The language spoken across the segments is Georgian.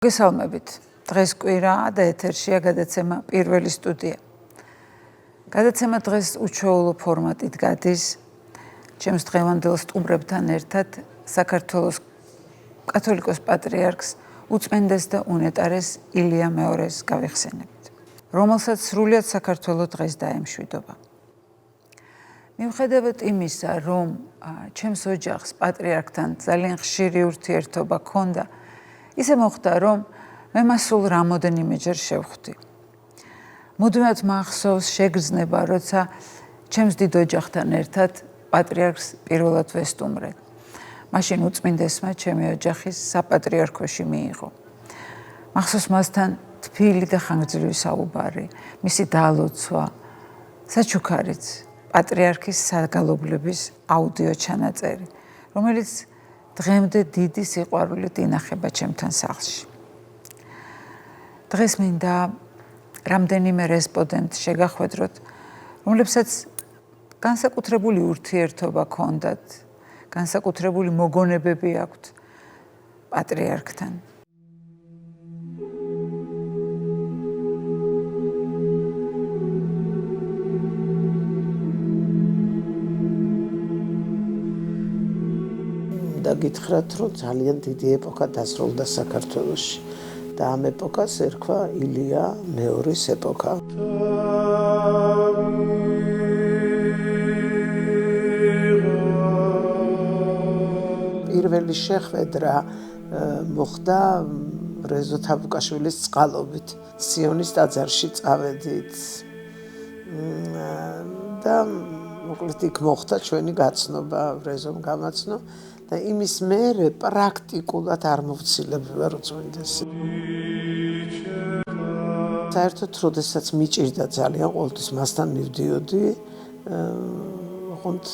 გესალმებით. დღეს კვირაა და ეთერშია გადაცემა პირველი სტუდია. გადაცემა დღეს უჩვეულო ფორმატით გადის. ჩემს დღევანდელ სტუმრებთან ერთად საქართველოს კათოლიკოს პატრიარქს უწმენდეს და უნეტარეს ილია მეორეს გავიხსენებთ, რომელსაც სრულიად საქართველოს დღეს დაემშვიდობა. მიუხედავად იმისა, რომ ჩემს ოჯახს პატრიარქთან ძალიან ხშირი ურთიერთობა ჰქონდა, ისე მოხდა, რომ მე მას სულ რამოდენიმეჯერ შევხვდი. მუდმივად მახსოვს შეგრძნება, როცა ჩემს დიდ ოჯახთან ერთად პატრიარქს პირველად ვესტუმრე. მაშინ უწმინდესმა ჩემი ოჯახის საპატრიარქოში მიიღო. მახსოვს მასთან თბილი და ხანგრძლივი საუბარი, მისი დალოცვა, საჩუქარიც, პატრიარქის საგალობლების აუდიო ჩანაწერი, რომელიც დღემდე დიდი სიყვარულით ინახება ჩემთან სახლში. დღეს მინდა რამდენიმე რესპონდენტს შეგახვედროთ, რომლებსაც განსაკუთრებული ურთიერთობა ჰქონდათ, განსაკუთრებული მოგონებები აქვთ პატრიარქთან. და გითხრათ, რომ ძალიან დიდი ეპოქა დასრულდა საქართველოში და ამ ეპოქას ერქვა ილია მეორის ეპოქა. პირველი შეხვედრა მოხდა რეზო თაბუკაშვილის წყალობით. სიონის ტაძარში წავედით და მოკლედ იქ მოხდა ჩვენი გაცნობა, რეზომ გამაცნო. და იმის მერე პრაქტიკულად არ მოვცილები ვარ უწმინდესი. საერთოდ როდესაც მიჭირდა ძალიან, ყოველთვის მასთან მივდიოდი, ოღონდ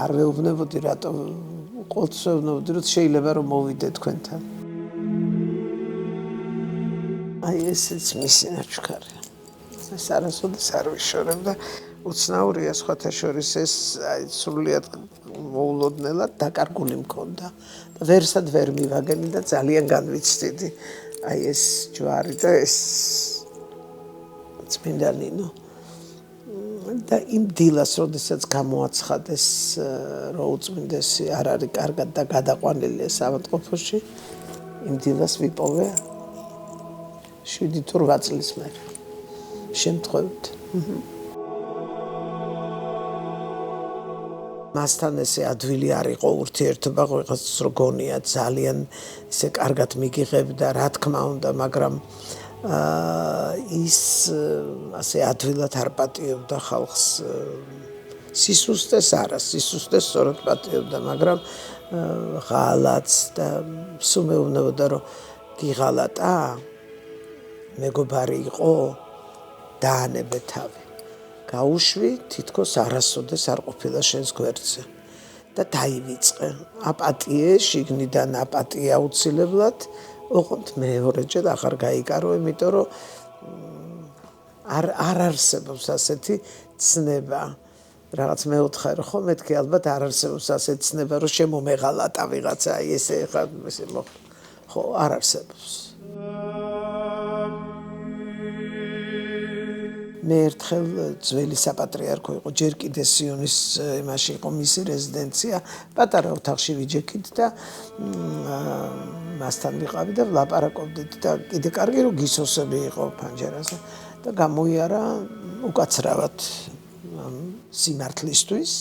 არ ვეუბნებოდი რატომ, ყოველთვის ვეუბნებოდი, რომ შეიძლება რომ მოვიდე თქვენთან. აი ესეც მისი ნაჩუქარია. ეს არასოდეს არ ვიშორებ და უცნაურია სხვათა შორის ეს სრულიად მოულოდნელად დაკარგული მქონდა და ვერსად ვერ მივაგენი და ძალიან განვიცდიდი აი ეს ჯვარი და ეს წმინდა ნინო და იმ დილას როდესაც გამოაცხადეს რომ უწმინდესი არ არის კარგად და გადაყვანილია საავადმყოფოში იმ დილას ვიპოვე 7 თუ 8 წლის მერე შემთხვევით მასთან ესე ადვილი არ იყო ურთიერთობა, ყოველთვის რო გონია ძალიან ესე კარგად მიგიღებდა, რა თქმა უნდა, მაგრამ ის ასე ადვილად არ პატიობდა ხალხს. სისუსტეს არა, სისუსტეს სწორად პატიობდა, მაგრამ ღალატს და სულ მეუბნებოდა, რომ გიღალატა, მეგობარი იყო, დაანებე თავი. გაუშვი, თითქოს არასოდეს არ ყოფილა შენს გვერდზე და დაივიწყე. აპატიე, შიგნიდან აპატია აუცილებლად, ოღონდ მეორეჯერ აღარ გაიკარო, იმიტომ რომ არ არსებობს ასეთი ცნება. რაღაც მეუთხარი ხო, მეთქი ალბათ არ არსებობს ასეთი ცნება, რომ შემომეღალატა ვიღაცა, აი ესე ხარ, ესე ხო, არ არსებობს. მე ერთხელ ძველი საპატრიარქო იყო, ჯერ კიდე სიონის იმაში იყო მისი რეზიდენცია, პატარა ოთახში ვიჯექით და მასთან ვიყავი და ვლაპარაკობდით და კიდე კარგი რომ გისოსები იყო ფანჯერაზე და გამოიარა უკაცრავად სიმართლისთვის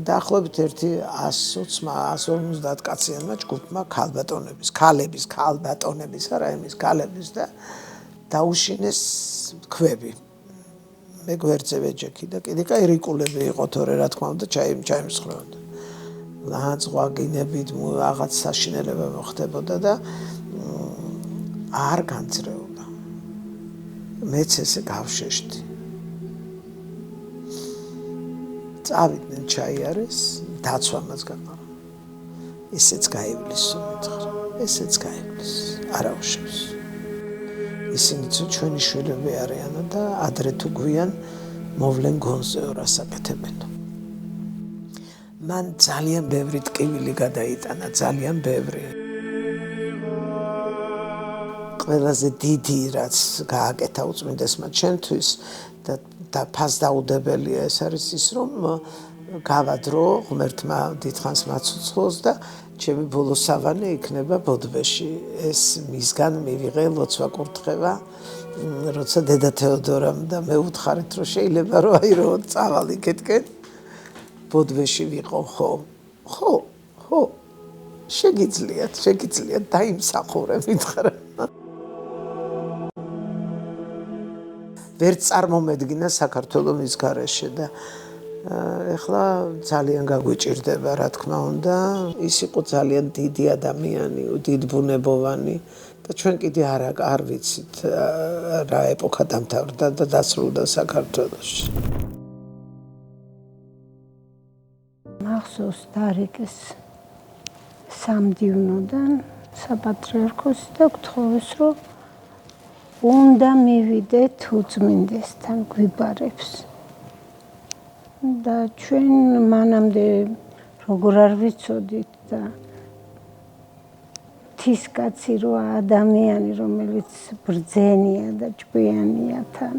დაახლოებით 150 კაციანმა ჯგუფმა ქალბატონების არა იმის ქალების და დაუშინეს ქვები. მე გვერდზე ვეჯექი და კიდე კაი რიკულები იყო თორე რა თქმა უნდა ჩაიმსხვრევდა. ლანძღვაგინებით რაღაც საშინელება მოხდებოდა და არ განცრეოდა. მეც ესე გავშეშდი. წავიდნენ ჩაიარეს, დაცვა მას გაყარა. ესეც გაივლის მითხრა. ესეც გაივლის. არაუშავს. ისინიც ჩვენი შვილები არიან და ადრე თუ გვიან მოვლენ გონზეო რასაკეთებენ. მან ძალიან ბევრი ტკივილი გადაიტანა, ძალიან ბევრი. ყველაზე დიდი რაც გააკეთა უწმინდესმა ჩემთვის და ფასდაუდებელია ეს არის ის რომ გავადრო ღმერთმა დიდხანს მაცოცხლოს და ჩემი ბოლო სავანე იქნება ბოდბეში ეს მისგან მივიღე ლოცვა კურთხევა როცა დედა თეოდორამ და მე უთხარით რომ შეიძლება რომ აი რომ წავალ იქეთკენ ბოდბეში ვიყო ხო შეგიძლიათ დაიმსახურე მითხრა ვერ წარმომედგინა საქართველოს მის გარეშე და ეხლა ძალიან გაგვიჭირდება რა თქმა უნდა ის იყო ძალიან დიდი ადამიანი დიდბუნებოვანი და ჩვენ კიდე არ ვიცით რა ეპოქა დამთავრდა და დასრულდა საქართველოში მახსოვს დარეკეს სამდივნოდან საპატრიარქოს და გთხოვეს რომ უნდა მივიდეთ უწმინდესთან გვიბარებს და ჩვენ მანამდე როგორ არ ვიცოდით და თისკაცი რო ადამიანი რომელიც ბრძენია და ჭკვიანია თან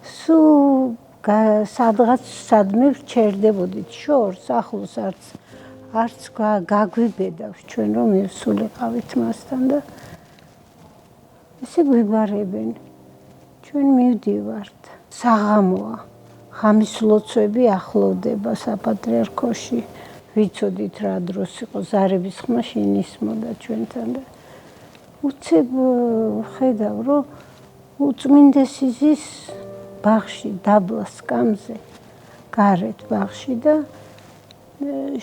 სულ სადღაც სადმე ვჩერდებოდით შორს ახლოს არც გაგვიბედავს ჩვენ რომ მივსულიყავით მასთან და ესე გვიბარებენ ჩვენ მივდივართ საღამოა ღამის ლოცვები ახლოვდება საპატრიარქოში ვიცოდით რა დროს იყო ზარების ხმა შეინისმოდა ჩვენთან და უცებ ხედავ რომ უწმინდესი ზის ბაღში დაბლა სკამზე გარეთ ბაღში და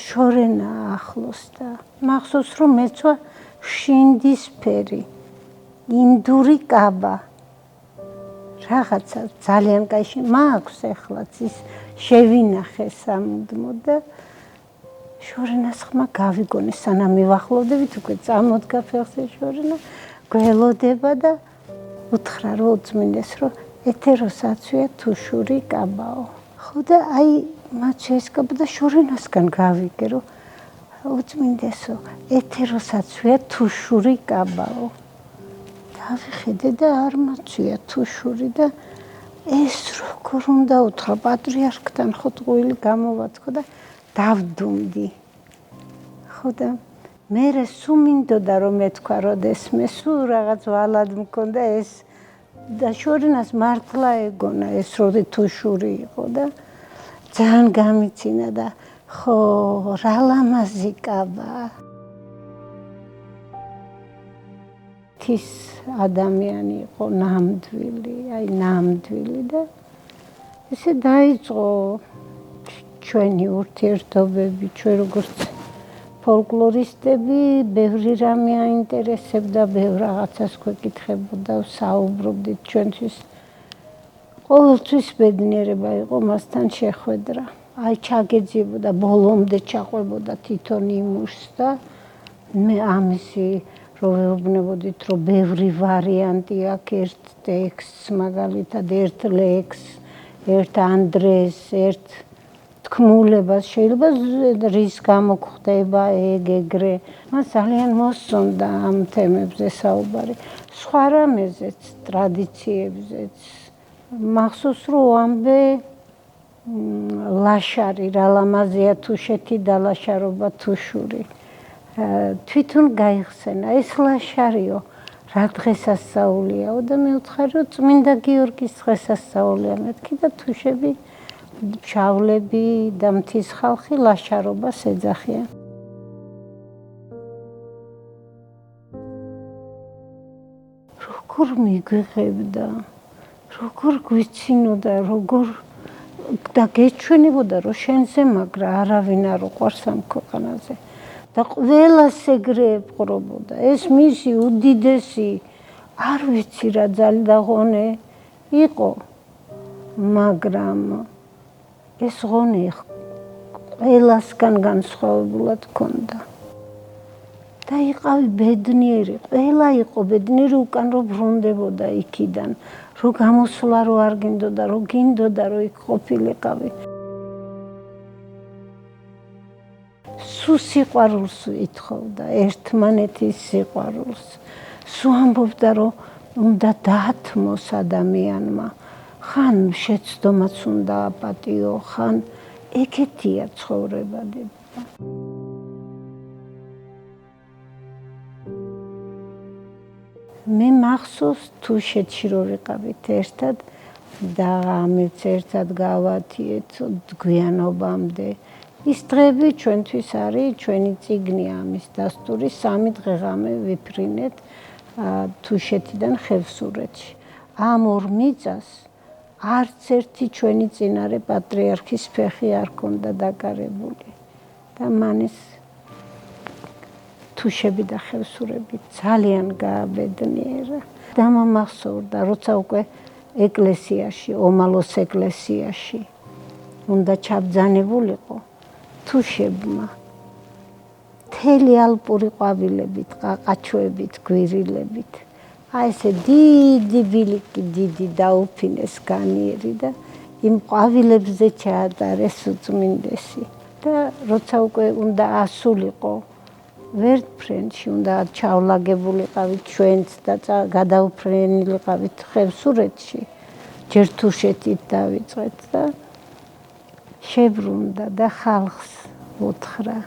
შორენა ახლოს და მახსოვს რომ მეცვა შინდისფერი ინდური კაბა რაღაცა ძალიან კაი მაქვს ეხლაც ის შევინახე სამუდმო და შორენას ხმა გავიგონე სანამ მივახლოვდებით უკვე წამოდგა ფეხზე შორენა გველოდება და უთხრა რომ უწმინდეს რომ ეთეროსაცვია თუშური კაბაო ხო და აი მათში ეს კაბა და შორენასგან გავიგე რომ უწმინდესო ეთეროსაცვია თუშური კაბაო ავიხედე და არ მაცვია თუშური და ეს როგორ უნდა უთხრა პატრიარქთან ხო ტყუილი გამოვაცხო და დავდუმდი ხო და მე სულ მინდოდა რომ მეთქვა როდესმე სულ რაღაც ვალად მქონდა ეს და შორენას მართლა ეგონა ეს როდი თუშური იყო და ძალიან გამიცინა და ხო რა ლამაზი კაბა ის ადამიანი იყო ნამდვილი და ესე დაიწყო ჩვენი ურთიერთობები ჩვენ როგორც ფოლკლორისტები ბევრი რამე აინტერესებდა ბევრ რაღაცას გვეკითხებოდა საუბრობდით ჩვენთვის ყოველთვის ბედნიერება იყო მასთან შეხვედრა აი ჩაგეძიებოდა ბოლომდე ჩაყვებოდა თვითონ იმუშს და მე ამისი რომ ვეუბნებოდით რომ ბევრი ვარიანტი აქვს ერთ ტექსტს მაგალითად ერთ ლექსს ერთ ანდრეს ერთ თქმულებას შეიძლება რის გამო ხდება ეგრე მას ძალიან მოსწონდა ამ თემებზე საუბარი სხვა რამეზეც ტრადიციებზეც მახსოვს რომ ამბე ლაშარი რა ლამაზია თუშეთი და ლაშარობა თუშური თვითონ გაიხსენა ეს ლაშარიო რა დღესასწაულიაო და მე ვთხარი რომ წმინდა გიორგის დღესასწაულია მეთქი და თუშები შავლები და მთის ხალხი ლაშარობას ეძახიან როგორ მიგვიღებდა როგორ გვიცინოდა როგორ და გეჩვენებოდა რომ შენზე მაგრა არავინ არ უყვარს ამ ქვეყანაზე და ყველას ეგრე ეპყრობოდა ეს მისი უდიდესი არ ვიცი რა ძალდაღონე იყო მაგრამ ეს ღონე ყველასგან განსხვავებულად ჰქონდა და იყავი ბედნიერი ყველა იყო ბედნიერი უკან რომ ბრუნდებოდა იქიდან რომ გამოსვლა რო არ გინდოდა რომ გინდოდა რომ იქ ყოფილიყავი სულ სიყვარულს ვითხოვდა ერთმანეთის სიყვარულს სულ ამბობდა რომ უნდა დაათმოს ადამიანმა ხან შეცდომაც უნდა აპატიო ხან ეგეთია ცხოვრება დებდა მე მახსოვს თუშეთში რო ვიყავით ერთად და ამერც ერთად გავათიეთ გვიანობამდე ის დღეები ჩვენთვის არის ჩვენი წიგნია ამის დასტური 3 დღე ღამე ვიფრინეთ თუშეთიდან ხევსურეთში ამ 2 მიწას არც ერთი ჩვენი წინარე პატრიარქის ფეხი არ ქონდა დაკარებული და მან ეს თუშები და ხევსურები ძალიან გააბედნიერა და მომახსოვრდა როცა უკვე ეკლესიაში ომალოს ეკლესიაში უნდა ჩაბძანებულიყო თუშებმა მთელი ალპური ყვავილებით ყაყაჩოებით გვირილებით აი ესე დიდი ბილიკი დიდი დაუფინეს განიერი და იმ ყვავილებზე ჩაატარეს უწმინდესი და როცა უკვე უნდა ასულიყო ვერტფრენში უნდა ჩავლაგებულიყავით ჩვენც და გადაუფრენილიყავით ხევსურეთში ჯერ თუშეთით დავიწყეთ და შებრუნდა და ხალხს უთხრა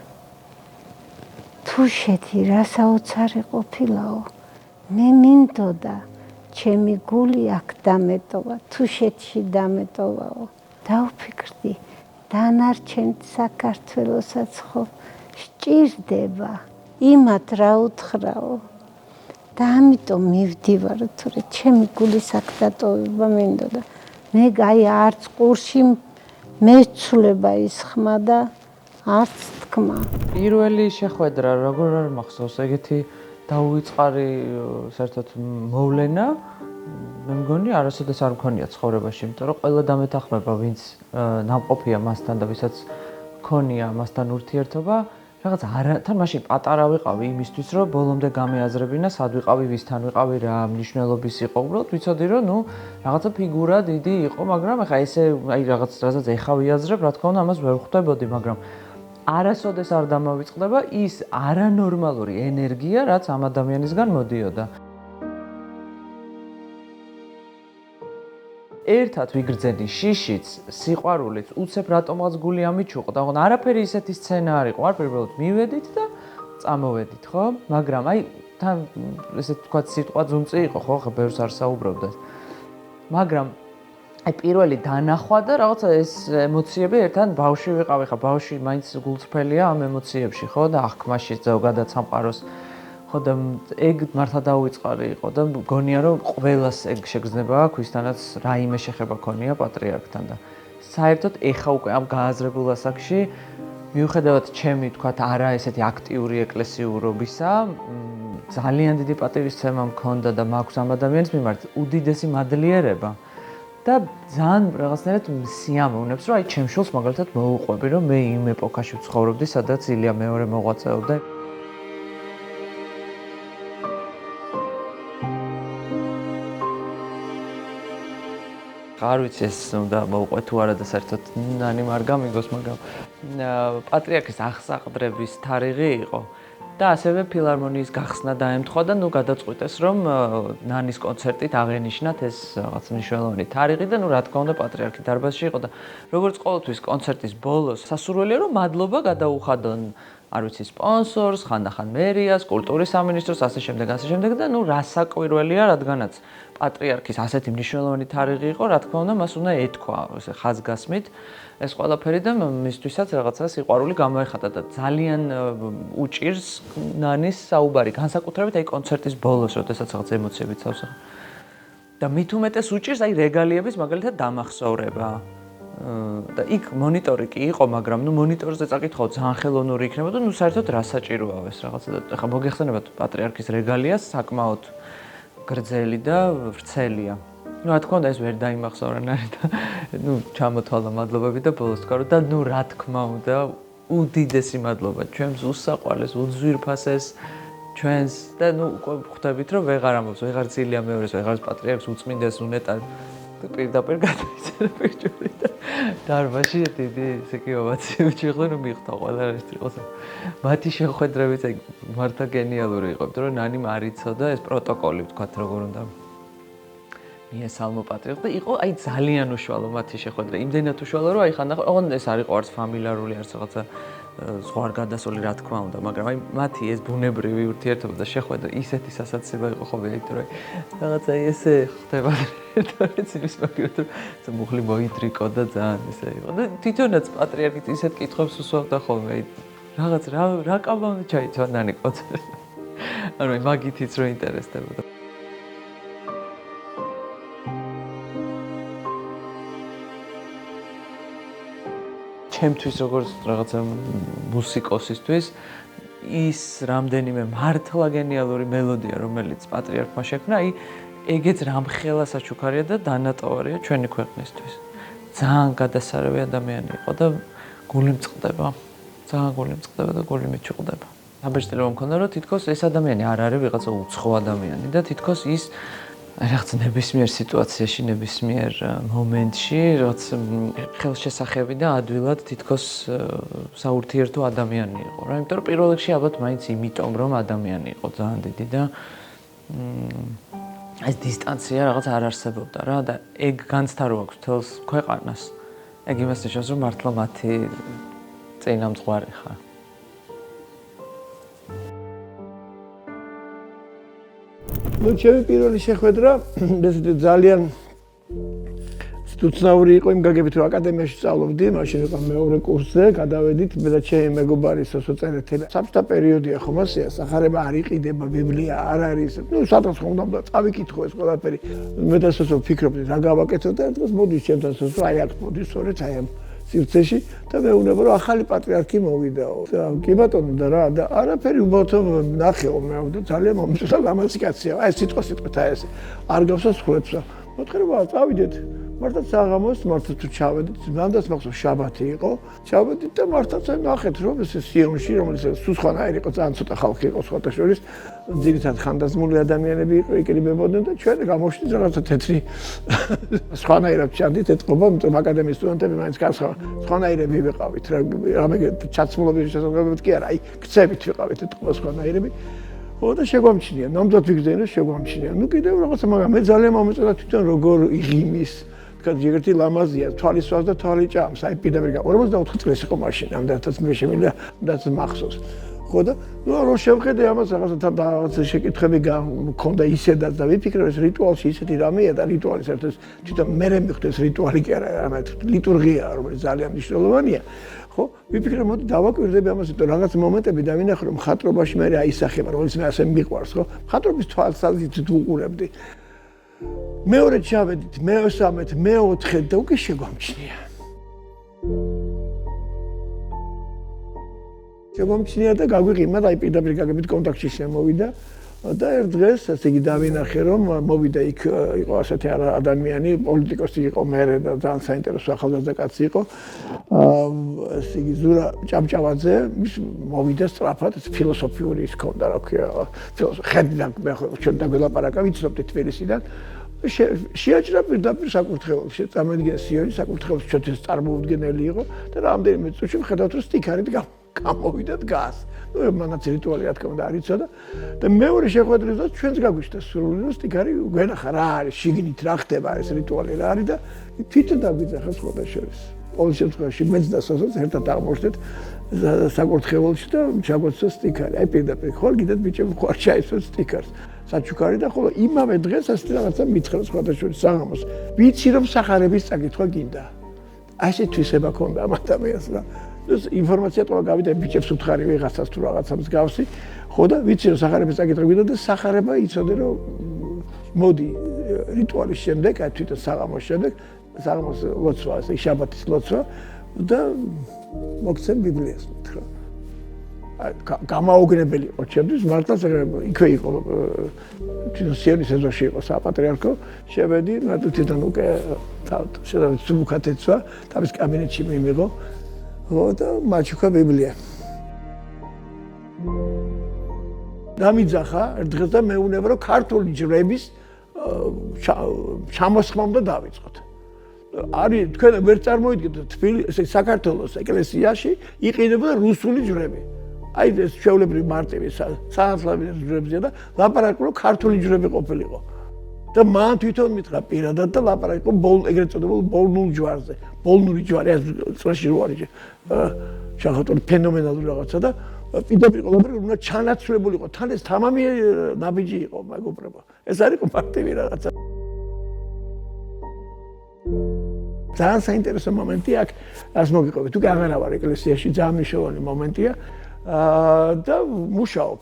თუშეთი რა საოცარი ყოფილაო მე მინდოდა ჩემი გული აქ დამეტოვა თუშეთში დამეტოვაო დავფიქრდი დანარჩენ საქართველოსაც ხო სჭირდება იმათ რა უთხრაო და ამიტომ მივდივარ თორე ჩემი გულის აქ დატოვება მინდოდა მე აი არც ყურში მეცვლება ის ხმა და არც თქმა პირველი შეხვედრა როგორ არ მახსოვს ეგეთი დაუვიწყარი საერთოდ მოვლენა მე მგონი არასოდეს არ მქონია ცხოვრებაში იმიტომ რომ ყველა დამეთანხმება ვინც ნამყოფია მასთან და ვისაც მქონია მასთან ურთიერთობა რაღაც თან მაშინ პატარა ვიყავი იმისთვის რომ ბოლომდე გამეაზრებინა სად ვიყავი ვისთან ვიყავი რა მნიშვნელობის იყო უბრალოდ ვიცოდი რომ ნუ რაღაცა ფიგურა დიდი იყო მაგრამ ახლა ესე აი რაღაც რასაც ეხა ვიაზრებ რა თქმა უნდა ამას ვერ ხვდებოდი მაგრამ არასოდეს არ დამავიწყდება ის არანორმალური ენერგია რაც ამ ადამიანისგან მოდიოდა ერთად ვიგრძენი შიშიც, სიყვარულიც, უცებ რატომღაც გული ამიჩუყდა, ხო, არაფერი ისეთი სცენა არ იყო, არ პირველად მივედით და წამოვედით, ხო? მაგრამ აი თან ესე თქვა სიტყვა ძუნწი იყო, ხო, ხა ბევრს არ საუბრობდათ. მაგრამ აი პირველი დანახვა და რაღაცა ეს ემოციები ერთად ბავშვი ვიყავი, ხა ბავშვი მაინც გულწრფელია ამ ემოციებში, ხო, და აღქმაში ზოგადად სამყაროს ხო და ეგ მართლა დაუვიწყარი იყო და მგონია რომ ყველას ეგ შეგრძნება აქვს ვისთანაც რაიმე შეხება ქონია პატრიარქთან და საერთოდ ეხა უკვე ამ გააზრებულ ასაკში მიუხედავად ჩემი თქვათ არა ესეთი აქტიური ეკლესიურობისა ძალიან დიდი პატივისცემა მქონდა და მაქვს ამ ადამიანის მიმართ უდიდესი მადლიერება და ძალიან რაღაცნაირად სიამოვნებს რომ აი ჩემ შულს მაგალითად მოუყვები რომ მე იმ ეპოქაში ვცხოვრობდი სადაც ილია მეორე მოღვაწეობდა არ ვიცი ეს უნდა მოვყვე თუ არა და საერთოდ ნანი არ გამიგოს, მაგრამ პატრიარქის აღსაყდრების თარიღი იყო და ასევე ფილარმონიის გახსნა დაემთხვა და ნუ გადაწყვიტეს რომ ნანის კონცერტით აღენიშნათ ეს რაღაც მნიშვნელოვანი თარიღი და ნუ რა თქმა უნდა პატრიარქი დარბაზში იყო და როგორც ყოველთვის კონცერტის ბოლოს სასურველია რომ მადლობა გადაუხადონ არ ვიცი სპონსორს, ხანდახან მერიას, კულტურის სამინისტროს, ასე შემდეგ და ნუ რასაკვირველია, რადგანაც პატრიარქის ასეთი მნიშვნელოვანი თარიღი იყო, რა თქმა უნდა, მას უნდა ეთქვა, ესე ხაზგასმით ეს ყველაფერი და მისთვისაც რაღაცა სიყვარული გამოეხატა და ძალიან უჭირს ნანის საუბარი, განსაკუთრებით აი კონცერტის ბოლოს, როდესაც რაღაც ემოციები წავსახა. და მით უმეტეს უჭირს აი რეგალიების მაგალითად დამახსოვრება. და იქ მონიტორი კი იყო, მაგრამ ნუ მონიტორზე წაკითხავ ძალიან ხელოვნური იქნება და ნუ საერთოდ რა საჭიროა ეს რაღაცა და ახლა მოგეხსენებათ პატრიარქის რეგალია საკმაოდ გრძელი და ვრცელია. ნუ რა თქმა უნდა ეს ვერ დაიმახსოვრა ნარი და ნუ ჩამოთვალა მადლობები და ბოლოს თქვა და ნუ რა თქმა უნდა უდიდესი მადლობა ჩვენს უსაყვარლეს უძვირფასეს ჩვენს და ნუ უკვე ხვდებით რომ ვეღარ ამბობს ვეღარ ცილია მეორეს ვეღარ პატრიარქს უწმინდეს უნეტარ პირდაპირ გადაიწერა ბიჭური და დარბაზში დიდი ისე კი ოვაციები შეხვდა რომ მიხდა ყველა ეს იყოს. მათი შეხვედრებიც აი მართლა გენიალური იყო, იმიტომ რომ ნანიმ არ იცოდა ეს პროტოკოლი ვთქვათ როგორ უნდა მიესალმო პატრიარქს და იყო აი ძალიან უშუალო მათი შეხვედრა. იმდენად უშუალო რომ აი ხანდახან ოღონდ ეს არ იყო არც ფამილიარული არც რაღაცა სხვა გარდასული რა თქმა უნდა, მაგრამ აი მათი ეს ბუნებრივი ურთიერთობა და შეხვედრა ისეთი სასაცილო იყო ხოლმე, იმიტომ რომ რაღაცა ესე ხდება ერთადერთის მაგალითად მუხლი მოიტრიკო და ძალიან ესე იყო. და თვითონაც პატრიარქიც ისეთ კითხვებს უსვამდა ხოლმე, აი რაღაც რა კაბანი ჩაიცვა ნანი კოცი. ანუ მაგითიც რო ინტერესდებოდა. ჩემთვის როგორც რაღაცა მუსიკოსისთვის ის რამდენიმე მართლა გენიალური მელოდია რომელიც პატრიარქმა შექმნა, აი ეგეც რამხელა საჩუქარია და დანატოვარია ჩვენი ქვეყნისთვის. ძალიან გადასარევი ადამიანი იყო და გული მწყდება. ძალიან გული მწყდება და გული მიჩუყდება. საბეჭდილება მქონდა რომ თითქოს ეს ადამიანი არ არის ვიღაცა უცხო ადამიანი და თითქოს ის რაღაც ნებისმიერ სიტუაციაში, ნებისმიერ მომენტში რაღაც ხელშესახები და ადვილად თითქოს საურთიერთო ადამიანი იყო რა. იმიტომ რომ პირველ რიგში ალბათ მაინც იმიტომ რომ ადამიანი იყო ძალიან დიდი და ეს დისტანცია რაღაც არ არსებობდა რა და ეგ განცდა რო აქვს თელს ქვეყანას. ეგ იმას ნიშნავს რომ მართლა მათი წინამძღვარი ხარ. ну ჩემი პირველი შეხვედრა ესეთი ძალიან სტუცნაური იყო იმ გაგებით რომ აკადემიაში სწავლობდი, მაშინ იყო მეორე კურსზე, გადავედით მე და ჩემი მეგობარი სოციალეთელი. საბჭოთა პერიოდია ხომ ასეა, სახარება არ იყიდება, ბიბლია არ არის. ну სადღაც ხომ უნდა წავიკითხო ეს ყველაფერი. მე და სოსო ვფიქრობდი რა გავაკეთო და დღეს მოდის ჩემთან სოსო, აი აქ მოდის სწორედ აი ამ სივრცეში და მეუბნება რომ ახალი პატრიარქი მოვიდაო. კი ბატონო და რა და არაფერი უბრალოდ ნახეო მე და ძალიან მომწონდა ლამაზი კაცია. აი სიტყვით აი ესე. არ გავსოს ხლებსა. მოთხრობა წავიდეთ. მართლა საღამოს მართლა თუ ჩავედით, მანდაც მახსოვს შაბათი იყო. ჩავედით და მართლაც ნახეთ რომ ეს სიონში რომელიც სულ სხვანაირი იყო, ძალიან ცოტა ხალხი იყო სხვათა შორის. ძირითადად ხანდაზმული ადამიანები იყო იკრიბებოდნენ და ჩვენ გამოვშდით რაღაცა თეთრი სხვანაირად ჩანდით ეთყობა, იმიტომ აკადემიის სტუდენტები მაინც სხვანაირები ვიყავით. რამე ჩაცმულობის შესაძლებლობით კი არა, აი ქცევით ვიყავით ეთყობა სხვანაირები. და შეგვამჩნია, ნამდვილად ვიგრძენ რომ შეგვამჩნია. ну კიდევ რაღაცა, მაგრამ მე ძალიან მომეწონა თვითონ როგორ იღიმის. თქვა ჯერეთი ლამაზია, თვალის სვავს და თვალი ჭამს. აი პირდაპირ 44 წლის იყო მაშინ, ამდენადაც მე შემიძლია დაც მახსოვს. ხო და ну რო შევხედე ამას რაღაცა რაღაც შეკითხები მქონდა ისედაც და ვიფიქრე ეს რიტუალში ისეთი რამეა და რიტუალი საერთოდ თვითონ მე მეხვდე ეს რიტუალი კი არა, არამედ ლიტურგია, რომელიც ძალიან მნიშვნელოვანია. ხო, ვიფიქრე მოდი დავაკვირდები ამას, იმიტომ რაღაც მომენტები დავინახე რომ მხატვრობაში მე აისახება, რომელიც მე ასე მიყვარს, ხო? მხატვრობის თვალსაზრისით ვუყურებდი. მეორე ჩავედით, მე-13, მე-4 და უკვე შეგვამჩნია. შეგვამჩნია და გაგვიყიმა და აი პირდაპირ გაგებით კონტაქტში შემოვიდა. და ერთ დღეს ასე იგი დავინახე რომ მოვიდა იქ იყო ასეთი ადამიანი, პოლიტიკოსი იყო მერე და ძალიან საინტერესო ახალგაზრდა კაცი იყო. ასე იგი ზურა ჭავჭავაძე მოვიდა სწრაფად ფილოსოფიური ის ქონდა რა ქვია, ხედიდან მე ჩვენ დაგველაპარაკა, ვიცნობდი თბილისიდან. შეაჭრა პირდაპირ საკურთხეველში, წამოიდგინე სიონი, საკურთხეველში ჩვენთვის წარმოუდგენელი იყო და რამდენიმე წუთში ვხედავთ რომ სტიქარით გამოვიდა დგას. ну მანაც რიტუალი რა თქმა უნდა არ იცოდა და მეორე შეხვედრის დროს ჩვენს გაგვიშთა სრული რომ სტიქარი გვენახა რა არის, შიგნით რა ხდება ეს რიტუალი რა არის და თვითონ დაგვიძახა სხვათა შორის. ყოველ შემთხვევაში მეც და სოსაც ერთად აღმოჩნდეთ საკურთხეველში და ჩაგვეცო სტიქარი. აი პირდაპირ ხოლ კიდეთ ბიჭები ხوار ჩაისვეს სტიქარს. საჩუქარი და ხოლო იმავე დღეს ასე რაღაცა მითხრა სხვათა შორის საღამოს. ვიცი რომ სახარების წაკითხვა გინდა. ასე თვისება ქონდა ამ ადამიანს რა. ეს ინფორმაცია თქო გავიდა ბიჭებს უთხარი ვიღაცას თუ რაღაცა მსგავსი, ხო და ვიცი რომ სახარების წაკითხვა გინდა და სახარება იცოდე რომ მოდი რიტუალის შემდეგ, აი თვითონ საღამოს შემდეგ, საღამოს ლოცვა, ესე შაბათის ლოცვა და მოგცემ ბიბლიას მითხრა. გამაოგნებელი იყო ჩემთვის, მართლაც იქვე იყო თვითონ სიონის ეზოში იყო საპატრიარქო, შევედი, მარტო თვითონ უკვე შედავით სულუქად ეცვა, თავის კაბინეტში მიმიღო. და მაჩუქა ბიბლია. დამიძახა ერთ დღეს და მეუნება რომ ქართული ჯვრების ჩამოსხმა უნდა დავიწყოთ. არის თქვენ ვერ წარმოიდგენთ თბილისის საქართველოს ეკლესიაში იყიდებოდა რუსული ჯვრები. აი ეს ჩვეულებრივი მარტივი საათლავი ჯვრებია და ლაპარაკობ ქართული ჯვრები ყოფილიყო. და მან თვითონ მითხრა პირადად და ლაპარაკო ეგრეთ წოდებულ ბოლნურ ჯვარზე. ბოლნური ჯვარი ეს წრეში რო არის შეხოთული ფენომენალური რაღაცა და პირდაპირ ყველაფერი უნდა ჩანაცვლებულიყო. თან ეს თამამი ნაბიჯი იყო მეგობრებო. ეს არის მარტივი რაღაცა. ძალიან საინტერესო მომენტია აქ, რას მოგიყვებით. თუ აღარა ვარ ეკლესიაში, ძალიან მნიშვნელოვანი მომენტია და მუშაობ.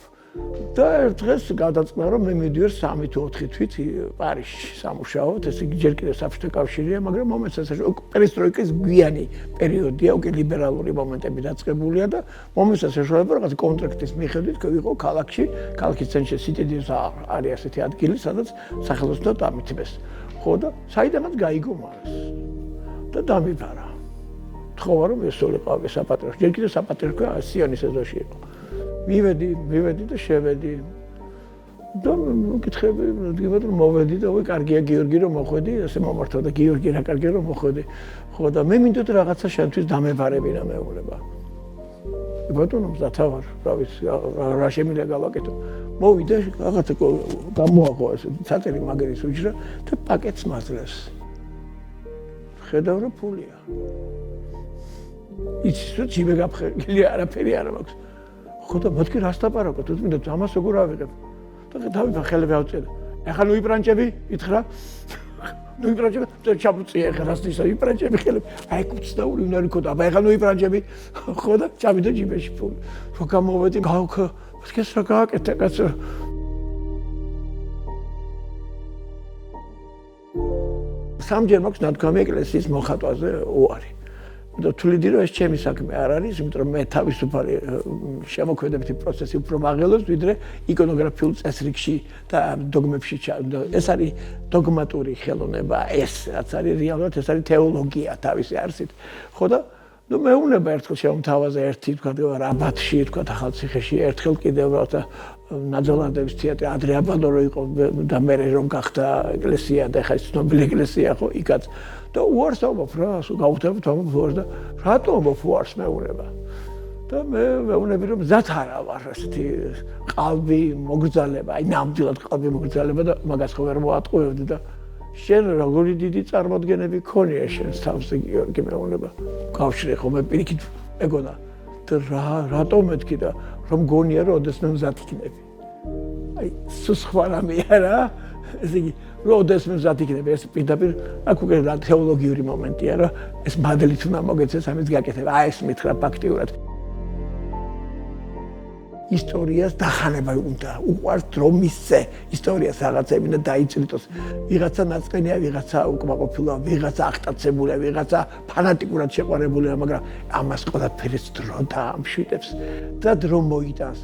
და ერთ დღეს გადაწყდა რომ მე მივიდივარ 3 თუ 4 თვით პარიზში სამუშაოდ, ესე იგი ჯერ კიდევ საბჭოთა კავშირია, მაგრამ მომენტსაც პერესტროიკის გვიანი პერიოდია, უკვე ლიბერალური მომენტები დაწყებულია და მომენტსაც ეშოება რაღაც კონტრაქტის მიხედვით ვიყო ქალაქში, ქალაქის ცენტრში სიტედის არის ასეთი ადგილი, სადაც სახელოსნო დამითბეს. ხო და საიდანაც გაიგო მას და დამიფარა. თხოვა რომ ესოლიყავი საპატრიარქოში, ჯერ კიდევ საპატრიარქო სიონის ეზოში იყო. მივედი და შევედი. და მკითხები, მდგებად რომ მოვედი და ვი კარგია გიორგი რომ მოხვედი, ასე მომართავ და გიორგი რა კარგია რომ მოხვედი. ხო და მე მინდოდა რაღაცა შენთვის დამეფარებინა მეუბნება. ბატონო მზათა ვარ, რა ვიცი, რა შემიძლია გავაკეთო. მოვიდა რაღაცა გამოაღო ასე საწერი მაგერის უჯრა და პაკეტს მაძლევს. ხედავ რომ ფულია. იცი რომ ჯიბე გაფხერგილი არაფერი არ მაქვს. ხო და მეთქი რას დაპარაკოთ, თუ მინდა ამას როგორ ავიღებ? და დავიფა ხელები ავწერე. ეხლა ნუ იპრანჭები, ითხრა. ნუ იპრანჭები, და ჩამწია ეხლა რას ისა იპრანჭები ხელები. აი კუცდაური უნდა რიქო და ეხლა ნუ იპრანჭები. ხო და ჩავიდა ჯიბეში ფული. რო გამოვედი, მეთქი რა გააკეთე კაცო. სამჯერ მაქვს ნათქვამი ეკლესიის მოხატვაზე უარი. და თuliდი რომ ეს ჩემი საქმე არ არის, იმიტომ რომ მე თავისუფალი შემოქმედებითი პროცესი უფრო მაღელობს, ვიდრე იკონოგრაფიულ წესრიგში და დოგმებში ეს არის დოგმატური ხელოვნება, ეს რაც არის რეალურად ეს არის თეოლოგია თავისი არსით. ხო და ნუ მეუბნება ერთხელ შემოთავაზე ერთი თქვა რაბათში, თქვა ახალციხეში, ერთხელ კიდევ რაღაცა ნაძალადების თეატრი ადრე აბანდონო იყო და მე რომ გახდა ეკლესია და ხა ცნობილი ეკლესია ხო იქაც და უარს ამბობ რა, გავუთავებთ ამბობ უარს და რატო ამბობ უარს მეუბნება. და მე მეუბნები რომ მზად არა ვარ ასეთი ყალბი მოგრძალება, აი ნამდვილად ყალბი მოგრძალება და მაგას ხო ვერ მოატყუებდი და შენ როგორი დიდი წარმოდგენები ქონია შენს თავზე გიორგი მეუბნება. გავშრე ხო მე პირიქით ეგონა და რატო მეთქი და რომ გონია რომ ოდესმე მზად იქნები. აი სხვა რამეა რა. ესე იგი რომ ოდესმე მზად იქნები ეს პირდაპირ აქ უკვე თეოლოგიური მომენტია რა ეს მადლით უნდა მოგეცეს ამის გაკეთება. აი ეს მითხრა ფაქტიურად. ისტორიას დახანება უნდა უყვართ რომ ისე ისტორიას რაღაცები და დაიწვიტოს ვიღაცა ნაწყენია ვიღაცა უკმაყოფილოა ვიღაცა აღტაცებულია ვიღაცა ფანატიკურად შეყვარებულია მაგრამ ამას ყველაფერს დრო დაამშვიდებს და დრო მოიტანს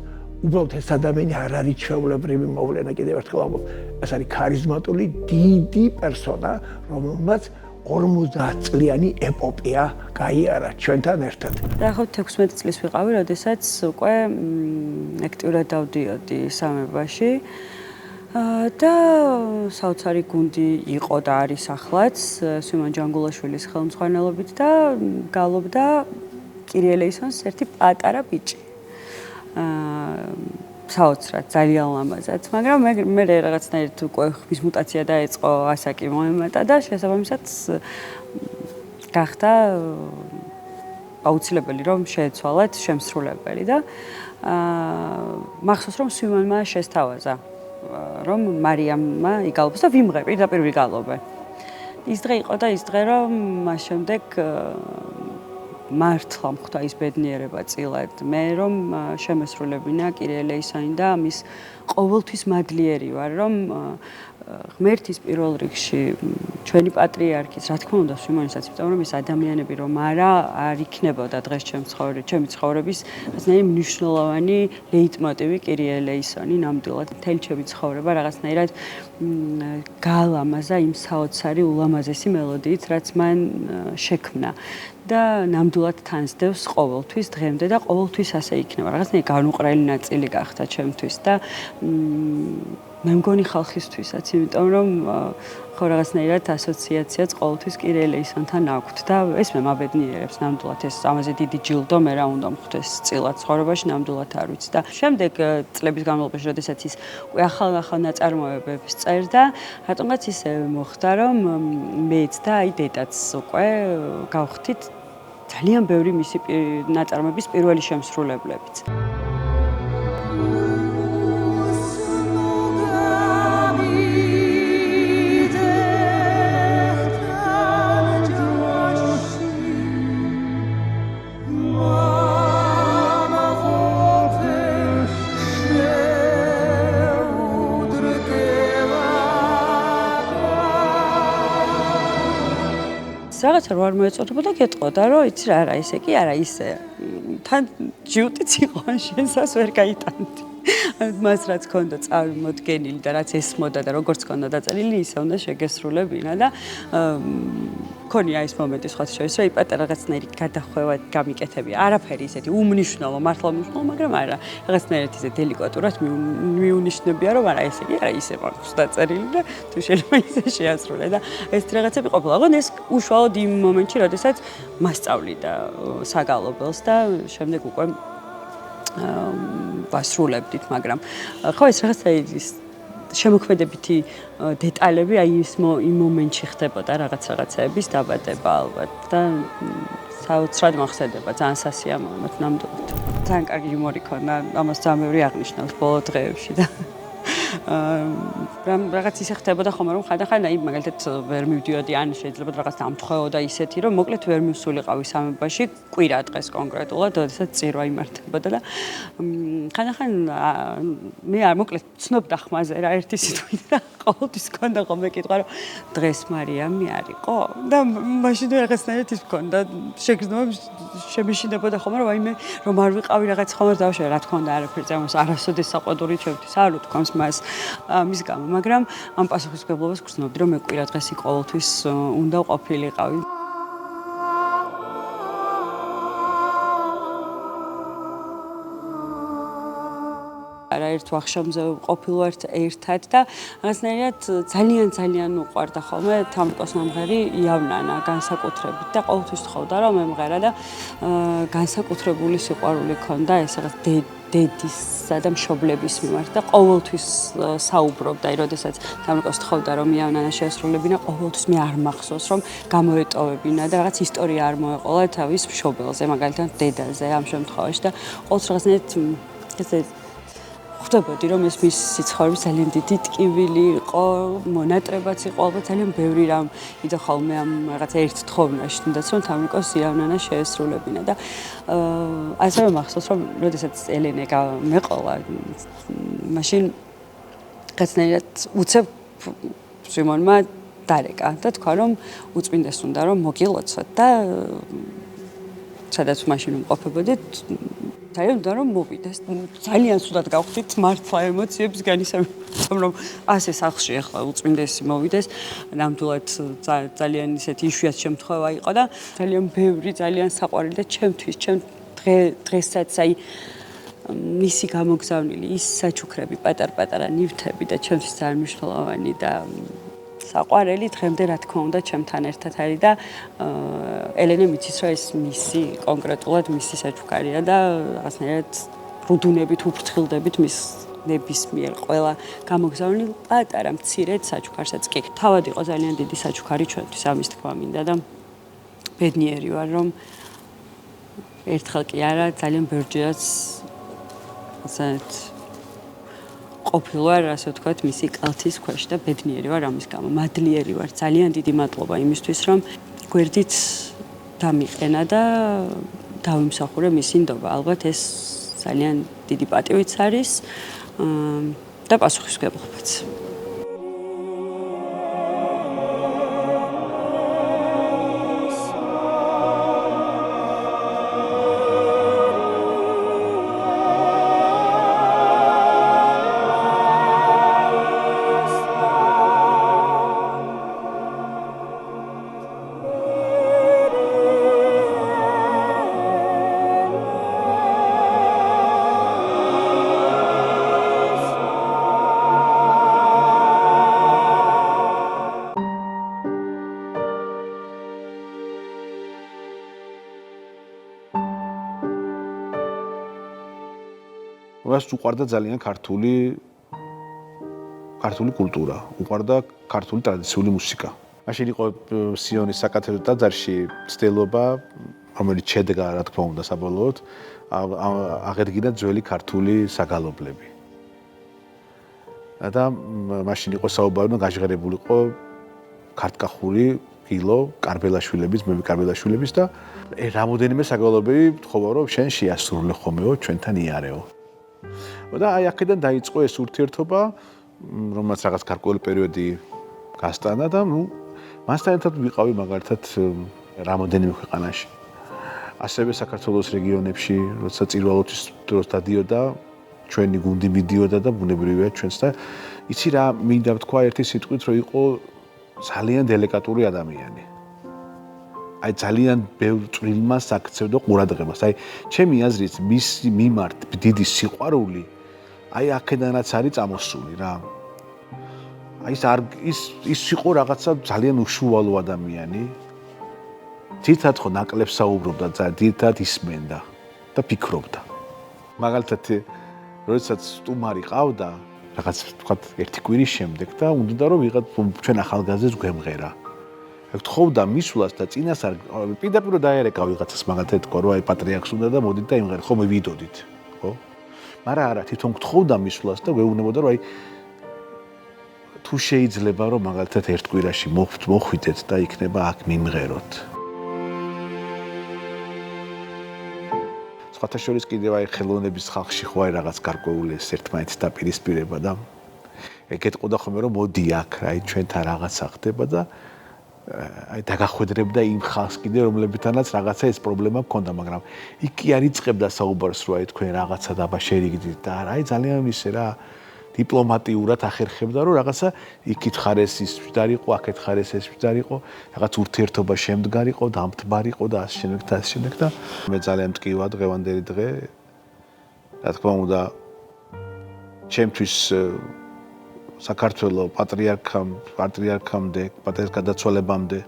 უბრალოდ ეს ადამიანი არ არის ჩვეულებრივი მოვლენა კიდევ ერთხელ ამბობ ეს არის ქარიზმატული დიდი პერსონა რომელმაც 50 წლიანი ეპოპეა გაიარა ჩვენთან ერთად. და ხო 16 წლის ვიყავი, როდესაც უკვე აქტიურად დავდიოდი სამებაში. და საოცარი გუნდი იყო და არის ახლაც სვიმონ ჯანგულაშვილის ხელმძღვანელობით და გალობდა კირიელეისონს ერთი პატარა ბიჭი. საოცრად, ძალიან ლამაზად, მაგრამ მე რაღაცნაირად უკვე ხმის მუტაცია დაიწყო, ასაკი მომემატა და შესაბამისად გახდა აუცილებელი რომ შეეცვალათ შემსრულებელი და მახსოვს რომ სვიმონმა შესთავაზა რომ მარიამმა იგალბოს და ვიმღერ პირდაპირ ვიგალობე. ის დღე იყო და ის დღე რომ მას შემდეგ მართლა მხდა ის ბედნიერება წილად მე რომ შემესრულებინა კირიელეისონი და მის ყოველთვის მადლიერი ვარ რომ ღმერთის პირველ რიგში ჩვენი პატრიარქის რა თქმა უნდა სვიმონისაც იმიტომ რომ ეს ადამიანები რომ არ იქნებოდა დღეს ჩემი ცხოვრების რაღაცნაირი მნიშვნელოვანი ლეიტმოტივი კირიელეისონი ნამდვილად მთელი ჩემი ცხოვრება რაღაცნაირად გაალამაზა იმ საოცარი ულამაზესი მელოდიით რაც მან შექმნა და ნამდვილად თანსდევს ყოველთვის დღემდე და ყოველთვის ასე იქნება. რაღაცნაირი განუყრელი ნაწილი გახდა ჩემთვის და მე მგონი ხალხისთვისაც, იმიტომ რომ ხო რაღაცნაირად ასოციაციაც ყოველთვის კირილეისონთან აქვთ და ეს მე მაბედნიერებს ნამდვილად ეს ამაზე დიდი ჯილდო მე რა უნდა მხვდეს წილად ცხოვრებაში ნამდვილად არ ვიცი და შემდეგ წლების განმავლობაში როდესაც ის უკვე ახალ ნაწარმოებებს წერდა რატომღაც ისე მოხდა რომ მეც და აი დედაც უკვე გავხდით ძალიან ბევრი მისი ნაწარმოების პირველი შემსრულებლებიც რაღაცა რო არ მოეწოდებოდა გეტყოდა რომ იცი რა არა ესე კი არა ისე თან ჯიუტიც იყო შენსას ვერ გაიტანდი მას რაც ქონდა წავიმოდგენილი და რაც ესმოდა და როგორც ქონდა დაწერილი ისე უნდა შეგესრულებინა და ქონია ის მომენტი სხვა შორის რომ იპატა რაღაცნაირი გადახვევა გამიკეთებია არაფერი ისეთი უმნიშვნელო მართლა უმნიშვნელო მაგრამ არა რაღაცნაირად ისე დელიკატურად მიუნიშნებია რომ არა ესე კი არა ისე მაქვს დაწერილი და თუ შეიძლება ისე შეასრულე და ეს რაღაცები ყოფილა ოღონდ ეს უშუალოდ იმ მომენტში როდესაც მასწავლიდა საგალობელს და შემდეგ უკვე ვასრულებდით მაგრამ ხო ეს რაღაცა ის შემოქმედებითი დეტალები აი იმ მომენტში ხდებოდა რაღაცების დაბადება ალბათ და საოცრად მოხდება ძალიან სასიამოვნო ნამდვილად ძალიან კარგი იუმორი ქონდა ამას ძალიან ბევრი აღნიშნავს ბოლო დღეებში და რაღაც ისე ხდებოდა ხომ რომ ხანდახან აი მაგალითად ვერ მივდიოდი ან შეიძლება რაღაც დამთხეოდა ისეთი რომ მოკლედ ვერ მივსულიყავი სამებაში კვირა დღეს კონკრეტულად როდესაც წირვა იმართებოდა და ხანდახან მე არ მოკლედ ცნობდა ხმაზე რა ერთი სიტყვით და ყოველთვის ქონდა ხოლმე კითხვა რომ დღეს მარიამი არისო და მაშინ რაღაცნაირად ის მქონდა შეგრძნობა შემიშინებოდა ხოლმე რომ აი მე რომ არ ვიყავი რაღაც ხოლმე დავშე რა თქმა უნდა არაფერზე ამას არასოდეს საყვედური ჩემთვის არ უთქვამს მას მის გამო, მაგრამ ამ პასუხისმგებლობას გრძნობდი, რომ მე კვირა დღესი ყოველთვის უნდა ყოფილიყავი. ერთ ვახშამზე ყოფილვართ ერთად და რაღაცნაირად ძალიან უყვარდა ხოლმე თამრიკოს მომღერი იავნანა განსაკუთრებით და ყოველთვის თხოვდა რომ ემღერა და განსაკუთრებული სიყვარული ჰქონდა ეს რაღაც დედისა და მშობლების მიმართ და ყოველთვის საუბრობდა, როდესაც თამრიკოს თხოვდა რომ იავნანა შეასრულებინა, ყოველთვის მე არ მახსოვს რომ გამოეტოვებინა და რაღაც ისტორია არ მოეყოლა თავის მშობელზე, მაგალითად დედაზე ამ შემთხვევაში და ყოველთვის რაღაცნაირად ესე ხვდებოდი რომ ეს მის სიცხოვრების ძალიან დიდი ტკივილი იყო, მონატრებაც იყო, ალბათ ძალიან ბევრი რამ იდა ხოლმე ამ რაღაც ერთ თხოვნაში, თუნდაც რომ თამრიკოს იავნანა შეესრულებინა და ასევე მახსოვს რომ როდესაც ელენე მეყოლა მაშინ რაღაცნაირად უცებ სიმონმა დარეკა და თქვა რომ უწმინდეს უნდა რომ მოგილოცოთ და სადაც მაშინ ვმყოფებოდით ძალიან უნდა რომ მოვიდეს. ძალიან სულად გავხდით მართლა ემოციებს განისაზღვრა რომ ასე სახლში ახლა უწმინდესი მოვიდეს. ნამდვილად ძალიან ისეთი იშვიათი შემთხვევა იყო და ძალიან ბევრი ძალიან საყვარელი და ჩემთვის დღესაც აი მისი გამოგზავნილი ის საჩუქრები პატარ-პატარა ნივთები და ჩემთვის ძალიან მნიშვნელოვანი და საყვარელი დღემდე რა თქმა უნდა ჩემთან ერთად არის და ელენე მიცის რომ ეს მისი კონკრეტულად მისი საჩუქარია და რაღაცნაირად რუდუნებით უფრთხილდებით მის ნებისმიერ ყველა გამოგზავნილ პატარა მცირედ საჩუქარსაც კი თავად იყო ძალიან დიდი საჩუქარი ჩვენთვის ამის თქმა მინდა და ბედნიერი ვარ რომ ერთხელ კი არა ძალიან ბევრჯერაც ასეთ ყოფილვარ, ასე ვთქვათ, მისი კალთის ქვეშ და ბედნიერი ვარ ამის გამო. მადლიერი ვარ. ძალიან დიდი მადლობა იმისთვის, რომ გვერდით დამიყენა და დავიმსახურე მისი ნდობა. ალბათ ეს ძალიან დიდი პატივიც არის და პასუხისმგებლობაც. მას უყვარდა ძალიან ქართული კულტურა, უყვარდა ქართული ტრადიციული მუსიკა. მაშინ იყო სიონის საკათედრო ტაძარში ცდელობა, რომელიც შედგა, რა თქმა უნდა, საბოლოოდ აღედგინა ძველი ქართული საგალობლები. და მაშინ იყო საუბარი, რომ გაჟღერებულიყო ქართკახური გილო კარბელაშვილების, მები კარბელაშვილების და რამოდენიმე საგალობლები თხოვა, რომ შენ შეასრულე ხომეო, ჩვენთან იარეო. და აი აქედან დაიწყო ეს ურთიერთობა, რომელსაც რაღაც გარკვეული პერიოდი გასტანა და მასთან ერთად ვიყავი მაგალითად რამოდენიმე ქვეყანაში. ასევე საქართველოს რეგიონებში, როცა წირვალოთის დროს დადიოდა, ჩვენი გუნდი მიდიოდა და ბუნებრივია ჩვენს და იცი რა მინდა ვთქვა ერთი სიტყვით, რომ იყო ძალიან დელიკატური ადამიანი. აი ძალიან ბევრ წვრილმას აქცევდა ყურადღებას. აი ჩემი აზრით მისი მიმართ დიდი სიყვარული აი აქედანაც არის წამოსული რა. აი ის იყო რაღაცა ძალიან უშუალო ადამიანი. თითქოს ხო ნაკლებს საუბრობდა და თითქოს ისმენდა და ფიქრობდა. მაგალითად როდესაც სტუმარი ყავდა რაღაც თქვათ ერთი კვირის შემდეგ და უნდა რომ ვიღაც ჩვენ ახალგაზრდებს გვემღერა. გთხოვდა მისვლას და წინასწარ პირდაპირ დაერეკა ვიღაცას მაგალითად თქვა რომ აი პატრიარქს უნდა და მოდით და იმღერეთ ხო მე ვიდოდით ხო? მაგრამ არა თვითონ გთხოვდა მისვლას და გვეუბნებოდა რომ აი თუ შეიძლება რომ მაგალითად ერთ კვირაში მოხვიდეთ და იქნება აქ მიმღეროთ. სხვათა შორის კიდევ აი ხელოვნების ხალხში ხო აი რაღაც გარკვეული ეს ერთმანეთის დაპირისპირება და ეკეთყოდა ხოლმე რომ მოდი აქ აი ჩვენთან რაღაცა ხდება და აი დაგახვედრებდა იმ ხალხს კიდე რომლებითანაც რაღაცა ეს პრობლემა მქონდა, მაგრამ იქ კი არ იწყებდა საუბარს რომ აი თქვენ რაღაცა დაბა შერიგდით და აი ძალიან ისე რა დიპლომატიურად ახერხებდა რომ რაღაცა იქით ხარეს ის ვდარიყო, აქეთ ხარეს ეს ვდარიყო, რაღაც ურთიერთობა შემდგარიყო, დამთბარიყო და ასე შემდეგ და მე ძალიან მტკივა დღევანდელი დღე რა თქმა უნდა ჩემთვის საქართველოს პატრიარქამდე, პატრიარქის გადაცვალებამდე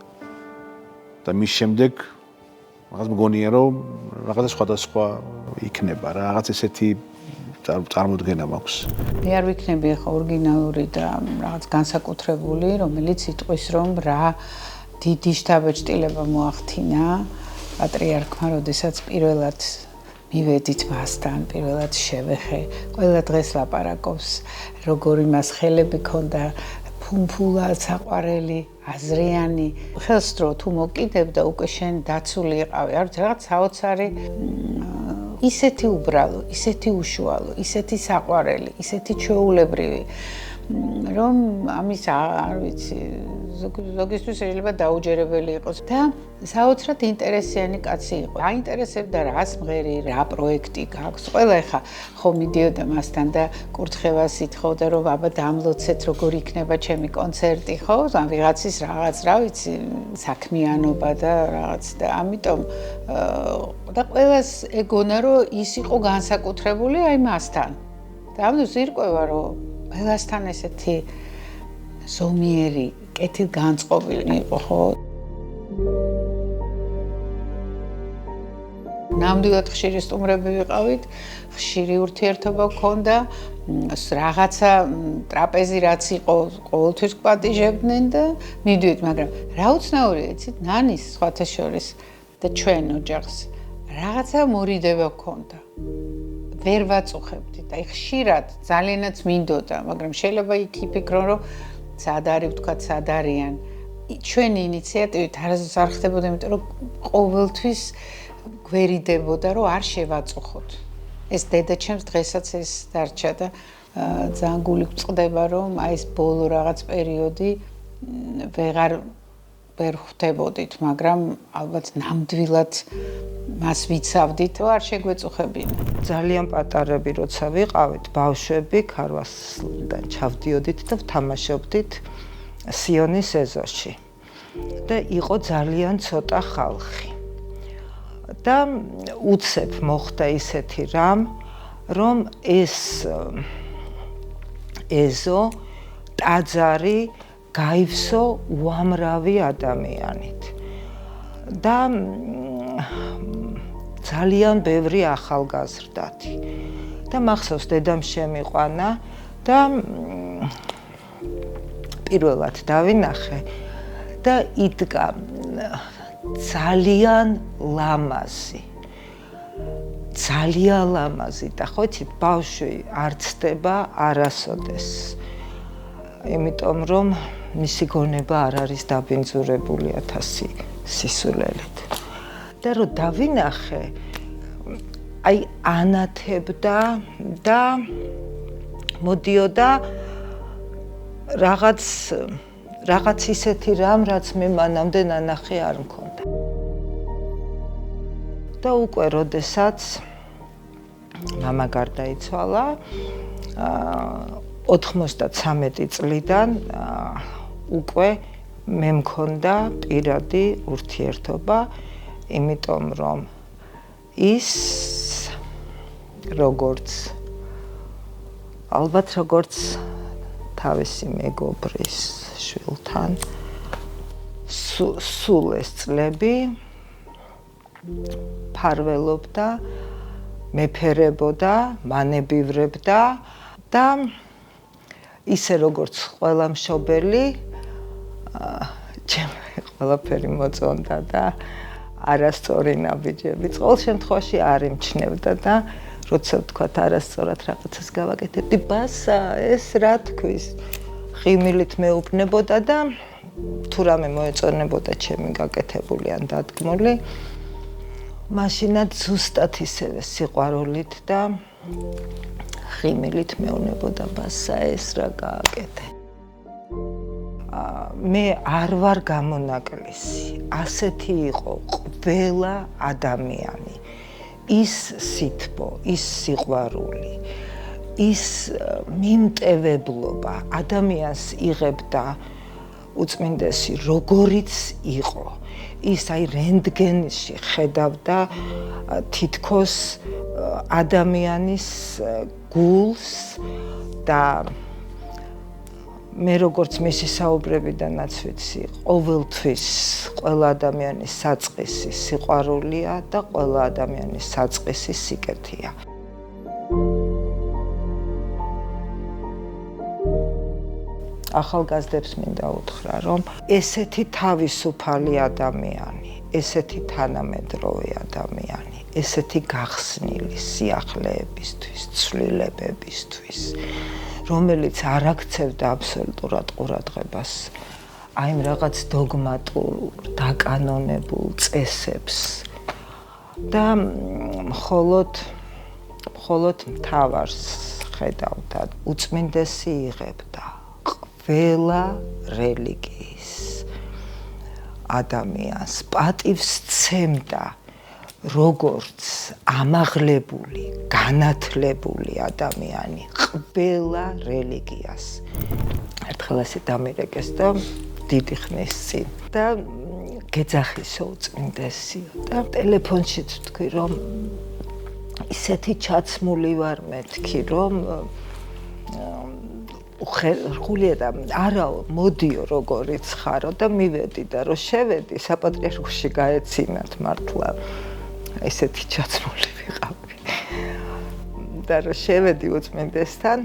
და მის შემდეგ რაღაც მგონია რომ რაღაცა სხვადასხვა იქნება რა, რაღაც ესეთი წარმოდგენა მაქვს. მე არ ვიქნები ხო ორიგინალური და რაღაც განსაკუთრებული, რომელიც იტყვის რომ რა დიდი შთაბეჭდილება მოახდინა პატრიარქმა, როდესაც პირველად მივედით მასთან, პირველად შევეხე, ყველა დღეს ლაპარაკობს, როგორი მას ხელები ქონდა, ფუმფულა, საყვარელი, აზრიანი. ხელს დრო თუ მოკიდებდა, უკვე შენ დაცული იყავი. არ ვიცი, რაღაც საოცარი ისეთი უბრალო, ისეთი უშუალო, ისეთი საყვარელი, ისეთი ჩვეულებრივი, რომ ამის არ ვიცი, ზოგისთვის შეიძლება დაუჯერებელი იყოს და საოცრად ინტერესიანი კაცი იყო. აინტერესებდა რას მღერი, რა პროექტი გაქვს. ყველა ეხა ხო მიდიოდა მასთან და კურთხევას ითხოვდა რომ აბა დამლოცეთ როგორ იქნება ჩემი კონცერტი, ხო? ან ვიღაცის რაღაც, რა ვიცი, საქმიანობა და რაღაც და ამიტომ და ყველას ეგონა რომ ის იყო განსაკუთრებული აი მასთან. და ამიტომ ზირკვევა რომ ყველასთან ესეთი ზომიერი, კეთილგანწყობილი იყო, ხო? ნამდვილად ხშირი სტუმრები ვიყავით, ხშირი ურთიერთობა გქონდა, რაღაცა ტრაპეზი რაც იყო, ყოველთვის პატიჟებდნენ და მიდივით, მაგრამ რა უცნაურია, იცით, ნანის სხვათა შორის და ჩვენ ოჯახს რაღაცა მორიდება გქონდა. ვერ ვაწუხებდით, აი ხშირად ძალიანაც მინდოდა, მაგრამ შეიძლება იქ იფიქრონ, რომ სად არის, ვთქვათ, სად არიან. ჩვენი ინიციატივით არასდროს არ ხდებოდა, იმიტომ რომ ყოველთვის გვერიდებოდა, რომ არ შევაწუხოთ. ეს დედაჩემს დღესაც ეს დარჩა და ძალიან გული გვწყდება, რომ აი ეს ბოლო რაღაც პერიოდი ვერ ხვდებოდით, მაგრამ ალბათ ნამდვილად მას ვიცავდით, რომ არ შეგვეწუხებინა. ძალიან პატარები როცა ვიყავით, ბავშვები ქარვასლიდან ჩავდიოდით და ვთამაშობდით სიონის ეზოში. და იყო ძალიან ცოტა ხალხი. და უცებ მოხდა ისეთი რამ, რომ ეს ეზო ტაძარი გაივსო უამრავი ადამიანით. და ძალიან ბევრი ახალგაზრდათი და მახსოვს დედამ შემიყვანა და პირველად დავინახე და იდგა ძალიან ლამაზი და ხო იცით ბავშვი არ ცდება არასოდეს იმიტომ რომ მისი გონება არ არის დაბინძურებული 1000 სისულელით და რომ დავინახე აი ანათებდა და მოდიოდა რაღაც ისეთი რამ რაც მე მანამდე ნანახი არ მქონდა და უკვე როდესაც მამა გარდაიცვალა 93 წლიდან უკვე მე მქონდა პირადი ურთიერთობა იმიტომ რომ ის ალბათ როგორც თავისი მეგობრის შვილთან სულ ეს წლები ფარველობდა, მეფერებოდა, მანებივრებდა და ისე როგორც ყველა მშობელი ჩემი ყველაფერი მოწონდა და არასწორი ნაბიჯები ყოველ შემთხვევაში არ იმჩნევდა და როცა ვთქვათ არასწორად რაღაცას გავაკეთებდი ბასა ეს რა თქვის ღიმილით მეუბნებოდა და თუ რამე მოეწონებოდა ჩემი გაკეთებული ან დადგმული მაშინაც ზუსტად ისევე სიყვარულით და ღიმილით მეუბნებოდა ბასა ეს რა გააკეთე მე არ ვარ გამონაკლისი ასეთი იყო ყველა ადამიანი ის სითბო ის სიყვარული ის მიმტევებლობა ადამიანს იღებდა უწმინდესი როგორიც იყო ის აი რენტგენში ხედავდა თითქოს ადამიანის გულს და მე როგორც მისი საუბრებიდანაც ვიცი ყოველთვის ყველა ადამიანის საწყისი სიყვარულია და ყველა ადამიანის საწყისი სიკეთეა ახალგაზრდებს მინდა უთხრა რომ ესეთი თავისუფალი ადამიანი ესეთი თანამედროვე ადამიანი ესეთი გახსნილი სიახლეებისთვის ცვლილებებისთვის რომელიც არ აქცევდა აბსოლუტურად ყურადღებას აი რაღაც დოგმატურ დაკანონებულ წესებს და მხოლოდ მთავარს ხედავდა უწმინდესი იღებდა ყველა რელიგიის ადამიანს პატივს სცემდა როგორც ამაღლებული, განათლებული ადამიანი ყველა რელიგიას. ერთხელ ასე დამირეკეს და დიდი ხნის წინ და გეძახისო უწმინდესიო და ტელეფონშიც ვთქვი რომ ისეთი ჩაცმული ვარ მეთქი რომ ხერხულია და არაო მოდიო როგორიც ხარო და მივედი და რომ შევედი საპატრიარქოში გაეცინათ მართლა ესეთი ჩაცმული ვიყავი და რომ შევედი უწმინდესთან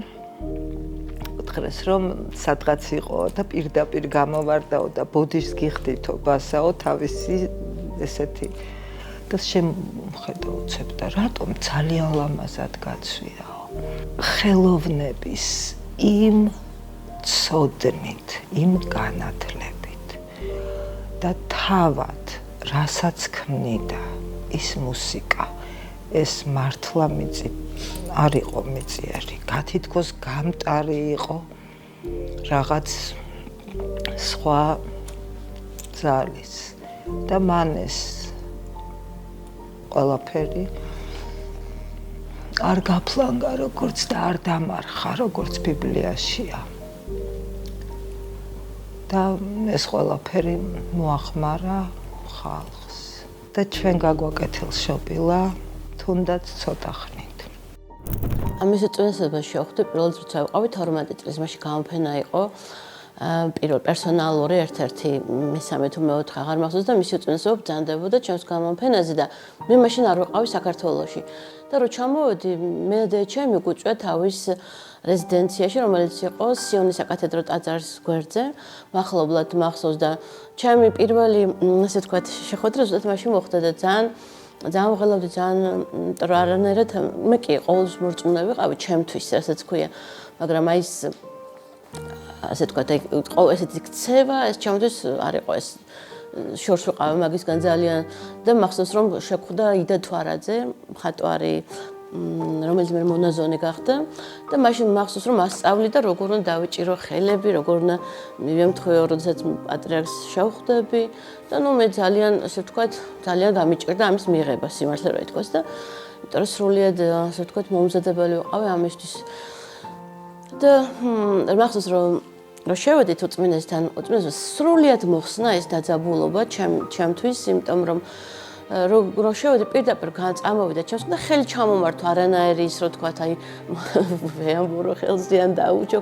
უთხრეს რომ სადღაც იყო და პირდაპირ გამოვარდაო და ბოდიშს გიხდითო ბასაო თავისი ესეთი და შემხედა უცებ და რატომ ძალიან ლამაზად გაცვიაო ხელოვნების იმ ცოდნით, იმ განათლებით და თავად რასაც ქმნიდა ის მუსიკა, ეს მართლა არ იყო მიწიერი, გათითქოს გამტარი იყო რაღაც სხვა ძალის და მან ეს ყველაფერი არ გაფლანგა როგორც და არ დამარხა როგორც ბიბლიაშია და ეს ყველაფერი მოახმარა ხალხს და ჩვენ გაგვაკეთილშობილა თუნდაც ცოტა ხნით ამის უწესებაში ვხვდი პირველად როცა ვიყავი 12 წლის მაშინ გამოფენა იყო პირველ პერსონალური ერთ-ერთი მესამე თუ მეოთხე აღარ მახსოვს და მისი უწესობა ბრძანდებოდა ჩემს გამოფენაზე და მე მაშინ არ ვიყავი საქართველოში და და რო ჩამოვედი, მე და ჩემი გუჭვე თავის რეზიდენციაში, რომელიც იყო სიონის საკათედრო ტაძრის გვერდზე, მახლობლად მახსოვს და ჩემი პირველი, ასე ვთქვათ, შეხვედრა ზუსტად მაშინ მოხდა და ძალიან ვღელავდი, ძალიან არანაირად მე კი ყოველთვის მორწმუნე ვიყავი ჩემთვის, რასაც ქვია, მაგრამ აი ეს ასე ვთქვათ, ესეთი ქცევა, ეს ჩემთვის არ იყო ეს შორს ვიყავი მაგისგან ძალიან და მახსოვს რომ შეხვდა იდა თვარაძე, მხატვარი, რომელიც მე მონაზონი გახდა და მაშინ მახსოვს რომ ასწავლი და როგორ უნდა დავიჭირო ხელები, როგორ უნდა მივემთხვეო, როდესაც პატრიარქს შევხვდები და ნუ მე ძალიან, ასე ვთქვათ, ძალიან გამიჭირდა ამის მიღება, სიმართლე რა ითქვას და იმიტომ რომ სრულიად, ასე ვთქვათ, მომზადებელი ვიყავი ამისთვის. და მახსოვს რომ შევედით უწმინდესთან, უწმინდესს სრულიად მოხსნა ეს დაძაბულობა ჩემთვის, იმიტომ რომ რო შევედი პირდაპირ წამოვიდა ჩემს და ხელი ჩამომართვა არანაირი ის რო თქვათ აი ვეამბურო ხელზეან დაუჭო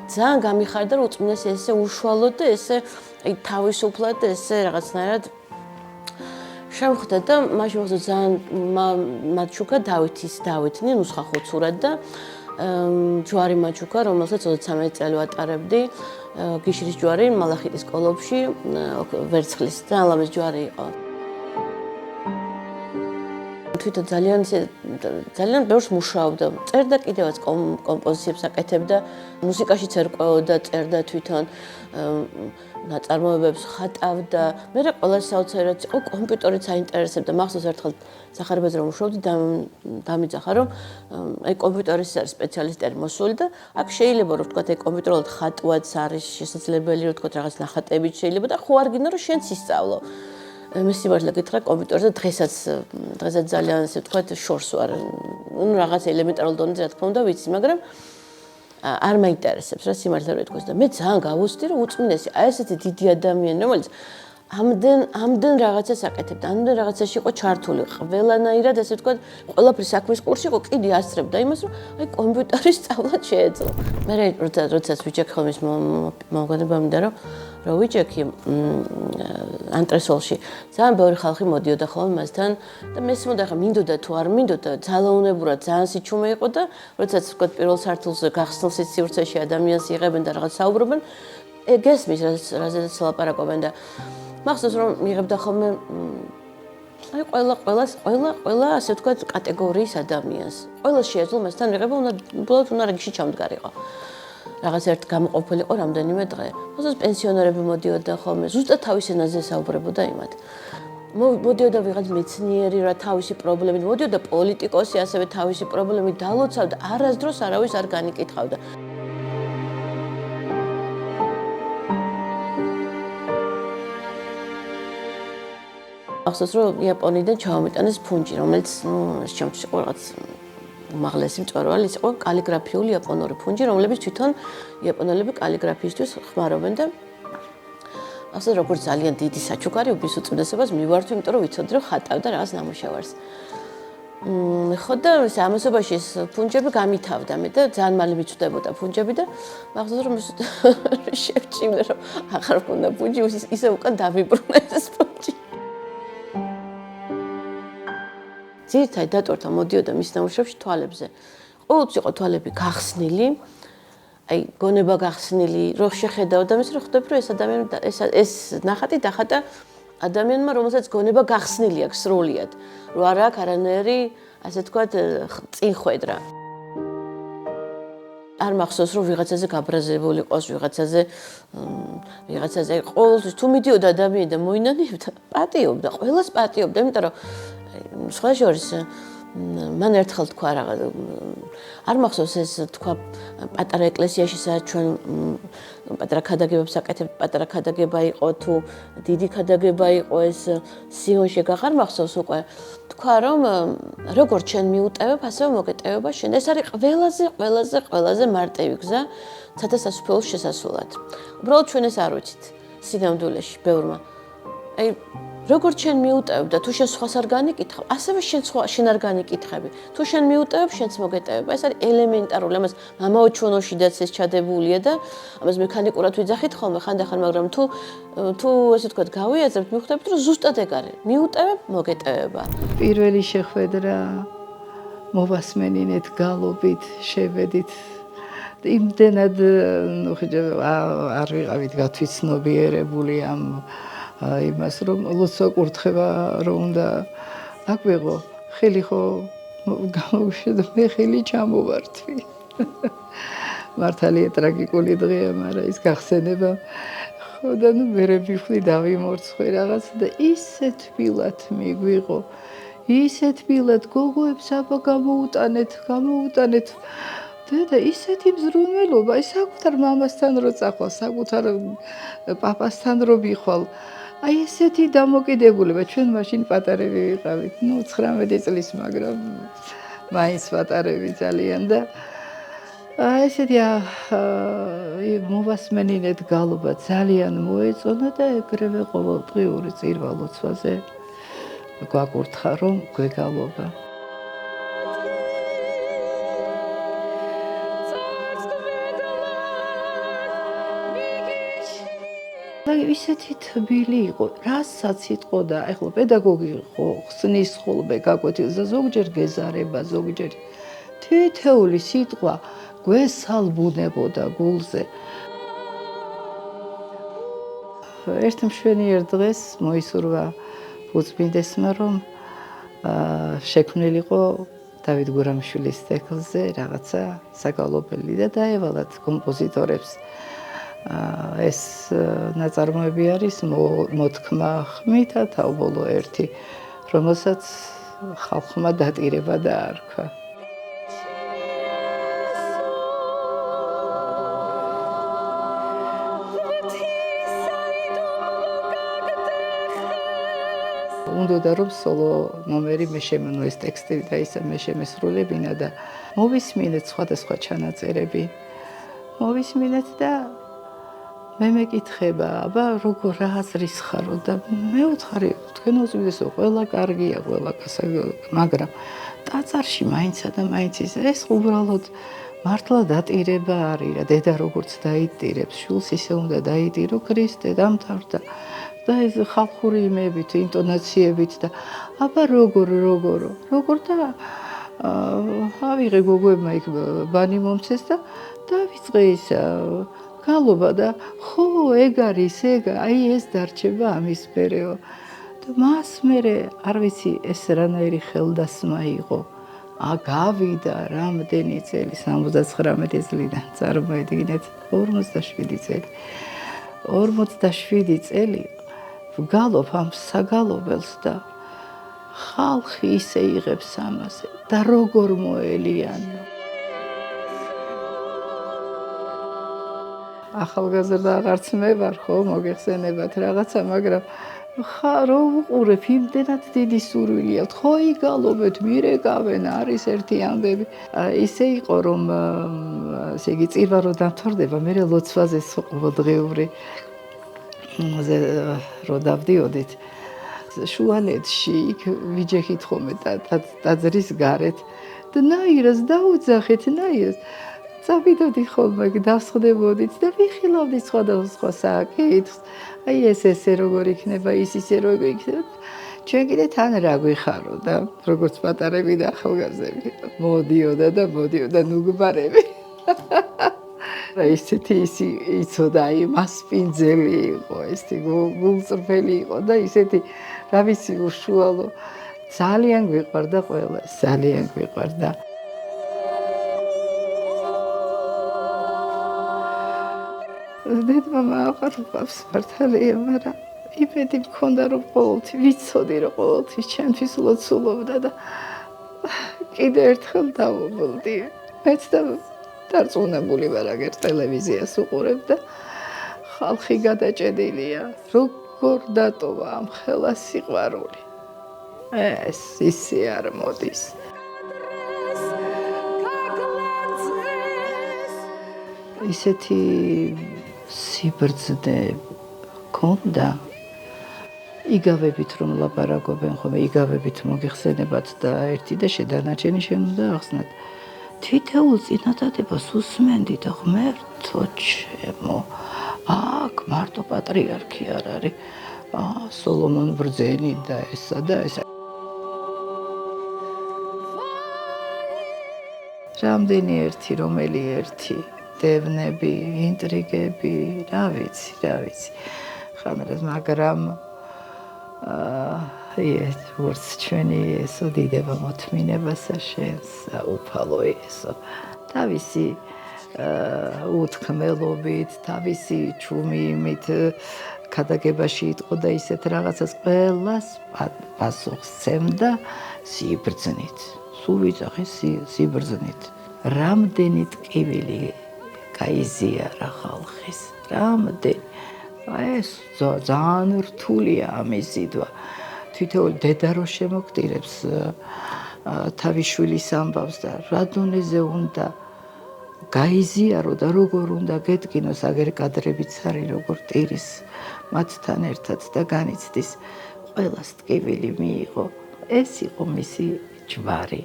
ძალიან გამიხარდა რომ უწმინდესი ესე უშუალოდ და ესე აი თავისუფლად და ესე რაღაცნაირად შევხვდა და მაშინ მოხდა ძალიან მაჩუკა დავითნი ნუსხა ხუცურად და ჯვარი მაჩუკა რომელსაც 33 წელი ვატარებდი გიშრის ჯვარი მალახიტის კოლოფში ვერცხლის ძალიან ლამაზ ჯვარი იყო თვითონ ძალიან ბევრს მუშაობდა. წერდა კიდევაც კომპოზიციებს აკეთებდა, მუსიკაშიც ერკვეოდა, წერდა თვითონ ნაწარმოებებს ხატავდა. მე ყველა საოცრად იყო კომპიუტერით საინტერესებდა. მახსოვს ერთხელ სახარებაზე რომ ვშოვდი დამიძახა რომ აი კომპიუტერის არის სპეციალისტები მოსული და აქ შეიძლება რომ ვთქვათ აი კომპიუტერულად ხატვაც არის შესაძლებელი რომ ვთქვათ რაღაც ნახატებიც შეიძლება და ხო არ გინდა რომ შენც ისწავლო. მე სიმართლე გითხრა კომპიუტერზე დღესაც ძალიან ასე ვთქვათ შორს ვარ. ნუ რაღაც ელემენტარულ დონეზე რა თქმა უნდა ვიცი, მაგრამ არ მაინტერესებს რა სიმართლე რა ითქვას და მე ძალიან გავუსწრდი რომ უწმინდესი აი ესეთი დიდი ადამიანი რომელიც ამდენ რაღაცას აკეთებდა, ამდენ რაღაცაში იყო ჩართული, ყველანაირად ასე ვთქვათ, ყველაფრის საქმის კურსი იყო, კიდე ასწრებდა იმას, რომ აი კომპიუტერის სწავლაც შეეძლო. მე როდესაც ვიჭექ ხოლმე მომგონება მინდა რომ ვიჭექი ანტრესოლში, ძალიან ბევრი ხალხი მოდიოდა ხოლმე მასთან და მესმოდა ხა მინდოდა თუ არ მინდოდა, ძალაუნებურად ძალიან სიჩუმე იყო და როდესაც ვთქვათ პირველ სართულზე გახსნილ სივრცეში ადამიანს იღებენ და რაღაც საუბრობენ, გესმის რაზედაც ლაპარაკობენ და მახსოვს რომ მიღებდა ხოლმე აი ყველა ასე ვთქვათ კატეგორიის ადამიანს. ყველა შეეძლო მასთან მიღება უბრალოდ უნდა რიგში ჩამდგარიყო. რაღაც ერთ გამოყოფილიყო რამდენიმე დღე. მახსოვს პენსიონერები მოდიოდა ხოლმე, ზუსტად თავის ენაზე საუბრებოდა იმათ. მოდიოდა ვიღაც მეცნიერი რა თავისი პრობლემით, მოდიოდა პოლიტიკოსი ასევე თავისი პრობლემით დალოცავდა, არასდროს არავის არ განიკითხავდა. ახსოვს რომ იაპონიიდან ჩავამეტანეს ფუნჯი, რომელიც ეს ჩემთვის იყო რაღაც უმაღლესი მწვერვალი, ის იყო კალიგრაფიული იაპონური ფუნჯი, რომლებიც თვითონ იაპონელები კალიგრაფიისთვის ხმარობენ და ახსოვს როგორც ძალიან დიდი საჩუქარი უბის უწმიდესობას მივართ, იმიტომ რომ ვიცოდი რომ ხატავდა რაღაც ნამუშევარს. ხო და ამასობაში ეს ფუნჯები გამითავდა მე და ძალიან მალე მიცვდებოდა ფუნჯები და ახსოვს რომ შევჭიმდა რომ აღარ მქონდა ფუნჯი, ისე უკან დავიბრუნა ეს ფუნჯი. ძირითადად დატვირთვა მოდიოდა მის ნამუშევრებში თვალებზე. ყოველთვის იყო თვალები გახსნილი, აი გონება გახსნილი, რო შეხედავ და მის რო ხვდები რომ ეს ადამიანი ეს ნახატი დახატა ადამიანმა, რომელსაც გონება გახსნილი აქვს სრულიად, რო არ აქვს არანაირი, ასე ვთქვათ, წინხვედრა. არ მახსოვს რომ ვიღაცაზე გაბრაზებული იყოს, ვიღაცაზე ყოველთვის თუ მიდიოდა ადამიანი და მოინანიებდა, პატიობდა, ყველას პატიობდა, იმიტომ რომ სხვა შორის მან ერთხელ თქვა რაღაც არ მახსოვს ეს თქვა პატარა ეკლესიაში სადაც ჩვენ პატარა ქადაგებებს აკეთებთ, პატარა ქადაგება იყო თუ დიდი ქადაგება იყო ეს სიონში გახარ მახსოვს უკვე თქვა რომ როგორც ჩვენ მიუტევებ ასევე მოგეტევება შენ ეს არის ყველაზე მარტივი გზა ცათასასუფეველს შესასვლელად უბრალოდ ჩვენ ეს არ ვიცით სინამდვილეში ბევრმა აი როგორც შენ მიუტევებ და თუ შენ სხვას არ განიკითხავ, ასევე შენ არ განიკითხები. თუ შენ მიუტევებ, შენც მოგეტევება. ეს არის ელემენტარული, ამას მამაო ჩვენოშიდაც ეს ჩადებულია და ამას მექანიკურად ვიძახით ხოლმე ხანდახან, მაგრამ თუ ასე ვთქვათ, გავიაზრებთ, მიხვდებით, რომ ზუსტად ეგ არის. მიუტევებ, მოგეტევება. პირველი შეხვედრა მოვასმენინეთ გალობით, შევედით. იმდენად არ ვიყავით გათვითცნობიერებული ამ იმას, რომ ლოცვა კურთხება რომ უნდა აგვიღო, ხელი ხო გამოვშედა, მე ხელი ჩამოვართვი. მართალია ტრაგიკული დღეა, მაგრამ ის გახსენება ხო და ნუ მერე ვიხდი დავიმორცხე რაღაც და ისე თბილად მიგვიღო, ისე თბილად გოგოებს აბა გამოუტანეთ და ისეთი მზრუნველობა, ის საკუთარ მამასთან რო წახვალ, საკუთარ პაპასთან რო ვიხვალ, აი ესეთი დამოკიდებულება, ჩვენ მაშინ პატარები ვიყავით, ნუ 19 წლის, მაგრამ მაინც პატარები ძალიან და ესეთი მოვასმენინეთ გალობა ძალიან მოეწონა და ეგრევე ყოველდღიური წირვა ლოცვაზე გვაკურთხა რომ გვეგალობა. ისეთი თბილი იყო, რასაც იტყო და ეხლა პედაგოგი ხო ხსნის ხოლმე გაკვეთილს და ზოგჯერ გეზარება, ზოგჯერ თითეული სიტყვა გვესალბუნებოდა გულზე. ერთ მშვენიერ დღეს მოისურვა უწმინდესმა, რომ შექმნილიყო დავით გურამიშვილის ტექსტზე რაღაცა საგალობელი და დაევალათ კომპოზიტორებს. ეს ნაწარმოები არის მოთქმა ხმითა თავბოლო ერთი, რომელსაც ხალხმა დატირება დაარქვა. უნდა რომ სოლო ნომერი მე შემონო ეს ტექსტი და ისე მე შემესრულებინა და მოვისმინეთ სხვადასხვა ჩანაწერები. მოვისმინეთ და მე მეკითხება, აბა როგორ რა აზრის ხარო და მე ვთხარი, თქვენ უწმინდესო, ყველა კარგია, ყველა გასაგებია, მაგრამ ტაძარში მაინცა და მაინც ეს უბრალოდ მართლა დატირება არის რა, დედა როგორც დაიტირებს, შვილს ისე უნდა დაიტირო, ქრისტე დამთავრდა და ეს ხალხური იმებით, ინტონაციებით და აბა როგორ და ავიღე გოგოებმა იქ ბანი მომცეს და დავიწყე ის გალობა და ხო ეგ არის, აი ეს დარჩება ამის მერეო და მას მერე არ ვიცი ეს რანაირი ხელდასმა იყო. გავიდა რამდენი წელი, 79 წლიდან წარმოედგინეთ, 47 წელი. 47 წელი ვგალობ ამ საგალობელს და ხალხი ისე იღებს ამაზე და როგორ მოელიანო. ახალგაზრდა აღარც მე ვარ, ხო, მოგეხსენებათ რაღაცა, მაგრამ რო უყურებ, იმდენად დიდი სურვილია, ხო იგალობეთ, მირეკავენ, არის ერთი ამბები. ისე იყო, რომ ესე იგი წირვა რო დამთავრდება, მე ლოცვაზე ყოველდღიური რო დავდიოდით, შუალედში იქ ვიჯექით ხოლმე ტაძრის გარეთ და ნაირას დაუძახეთ, ნაირას წავიდოდი ხოლმე, დავსხდებოდით და ვიხილავდით სხვადასხვა საკითხს. აი ესე როგორ იქნება, ის ისე როგორ იქნება. ჩვენ კიდე თან რა გვიხარო და როგორც პატარები და ახალგაზრდები. მოდიოდა ნუგბარები. და ისეთი იცოდა, აი მასპინძელი იყო, ესეთი გულწრფელი იყო და ისეთი რა ვიცი უშუალო. ძალიან გვიყვარდა ყველა, ძალიან გვიყვარდა. დედმა მაყურებს მართალია, მაგრამ იმედი მქონდა რომ ყოველთვის ვიცოდი რომ ყოველთვის ჩემთვის ლოცულობდა და კიდე ერთხელ დავობლდი. მეც და დარწმუნებული ვარ, აგერ ტელევიზიას უყურებ და ხალხი გადაჭედილია, როგორ დატოვა ამ ხელა სიყვარული. ეს ისე არ მოდის. ისეთი სიბრძნე ქონდა, იგავებით რომ ლაპარაკობენ ხოლმე, იგავებით მოგეხსენებათ და ერთი და შედანაჩენი შემოდა ახსნათ. თითოეულ წინადადებას უსმენდი და ღმერთო ჩემო, აქ მარტო პატრიარქი არ არის, სოლომონ ბრძენი და ესა და ესა. რამდენი ერთი, რომელი ერთი, დევნები, ინტრიგები, რა ვიცი. ხანრად, მაგრამ ვურც ჩვენი ესო დიდება მოთმინებასა შენს, უფალო ესო. თავისი უთქმელობით, თავისი ჩუმიიმით ქადაგებაში იტყო და ისეთ რაღაცას ყველას პასუხს სცემდა სიბრძნით. სულ ვიძახე სიბრძნით. რამდენი ტკივილი გაიზიარა ხალხის, რამდენი. ეს ძალიან რთულია ამის ზიდვა. თითოეული დედა რო შემოგტირებს თავის შვილის ამბავს და რა დონეზე უნდა გაიზიარო და როგორ უნდა გეტკინოს, აგერ კადრებიც არის როგორ ტირის მათთან ერთად და განიცდის, ყველას ტკივილი მიიღო. ეს იყო მისი ჯვარი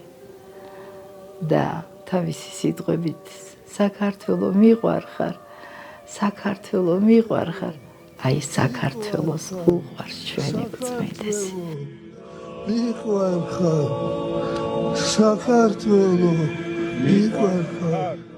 და თავისი სიტყვებით საქართველო მიყვარხარ, საქართველო მიყვარხარ. აი საქართველოს უყვარს ჩვენი უწმიდესი. მიყვარხარ საქართველო მიყვარხარ.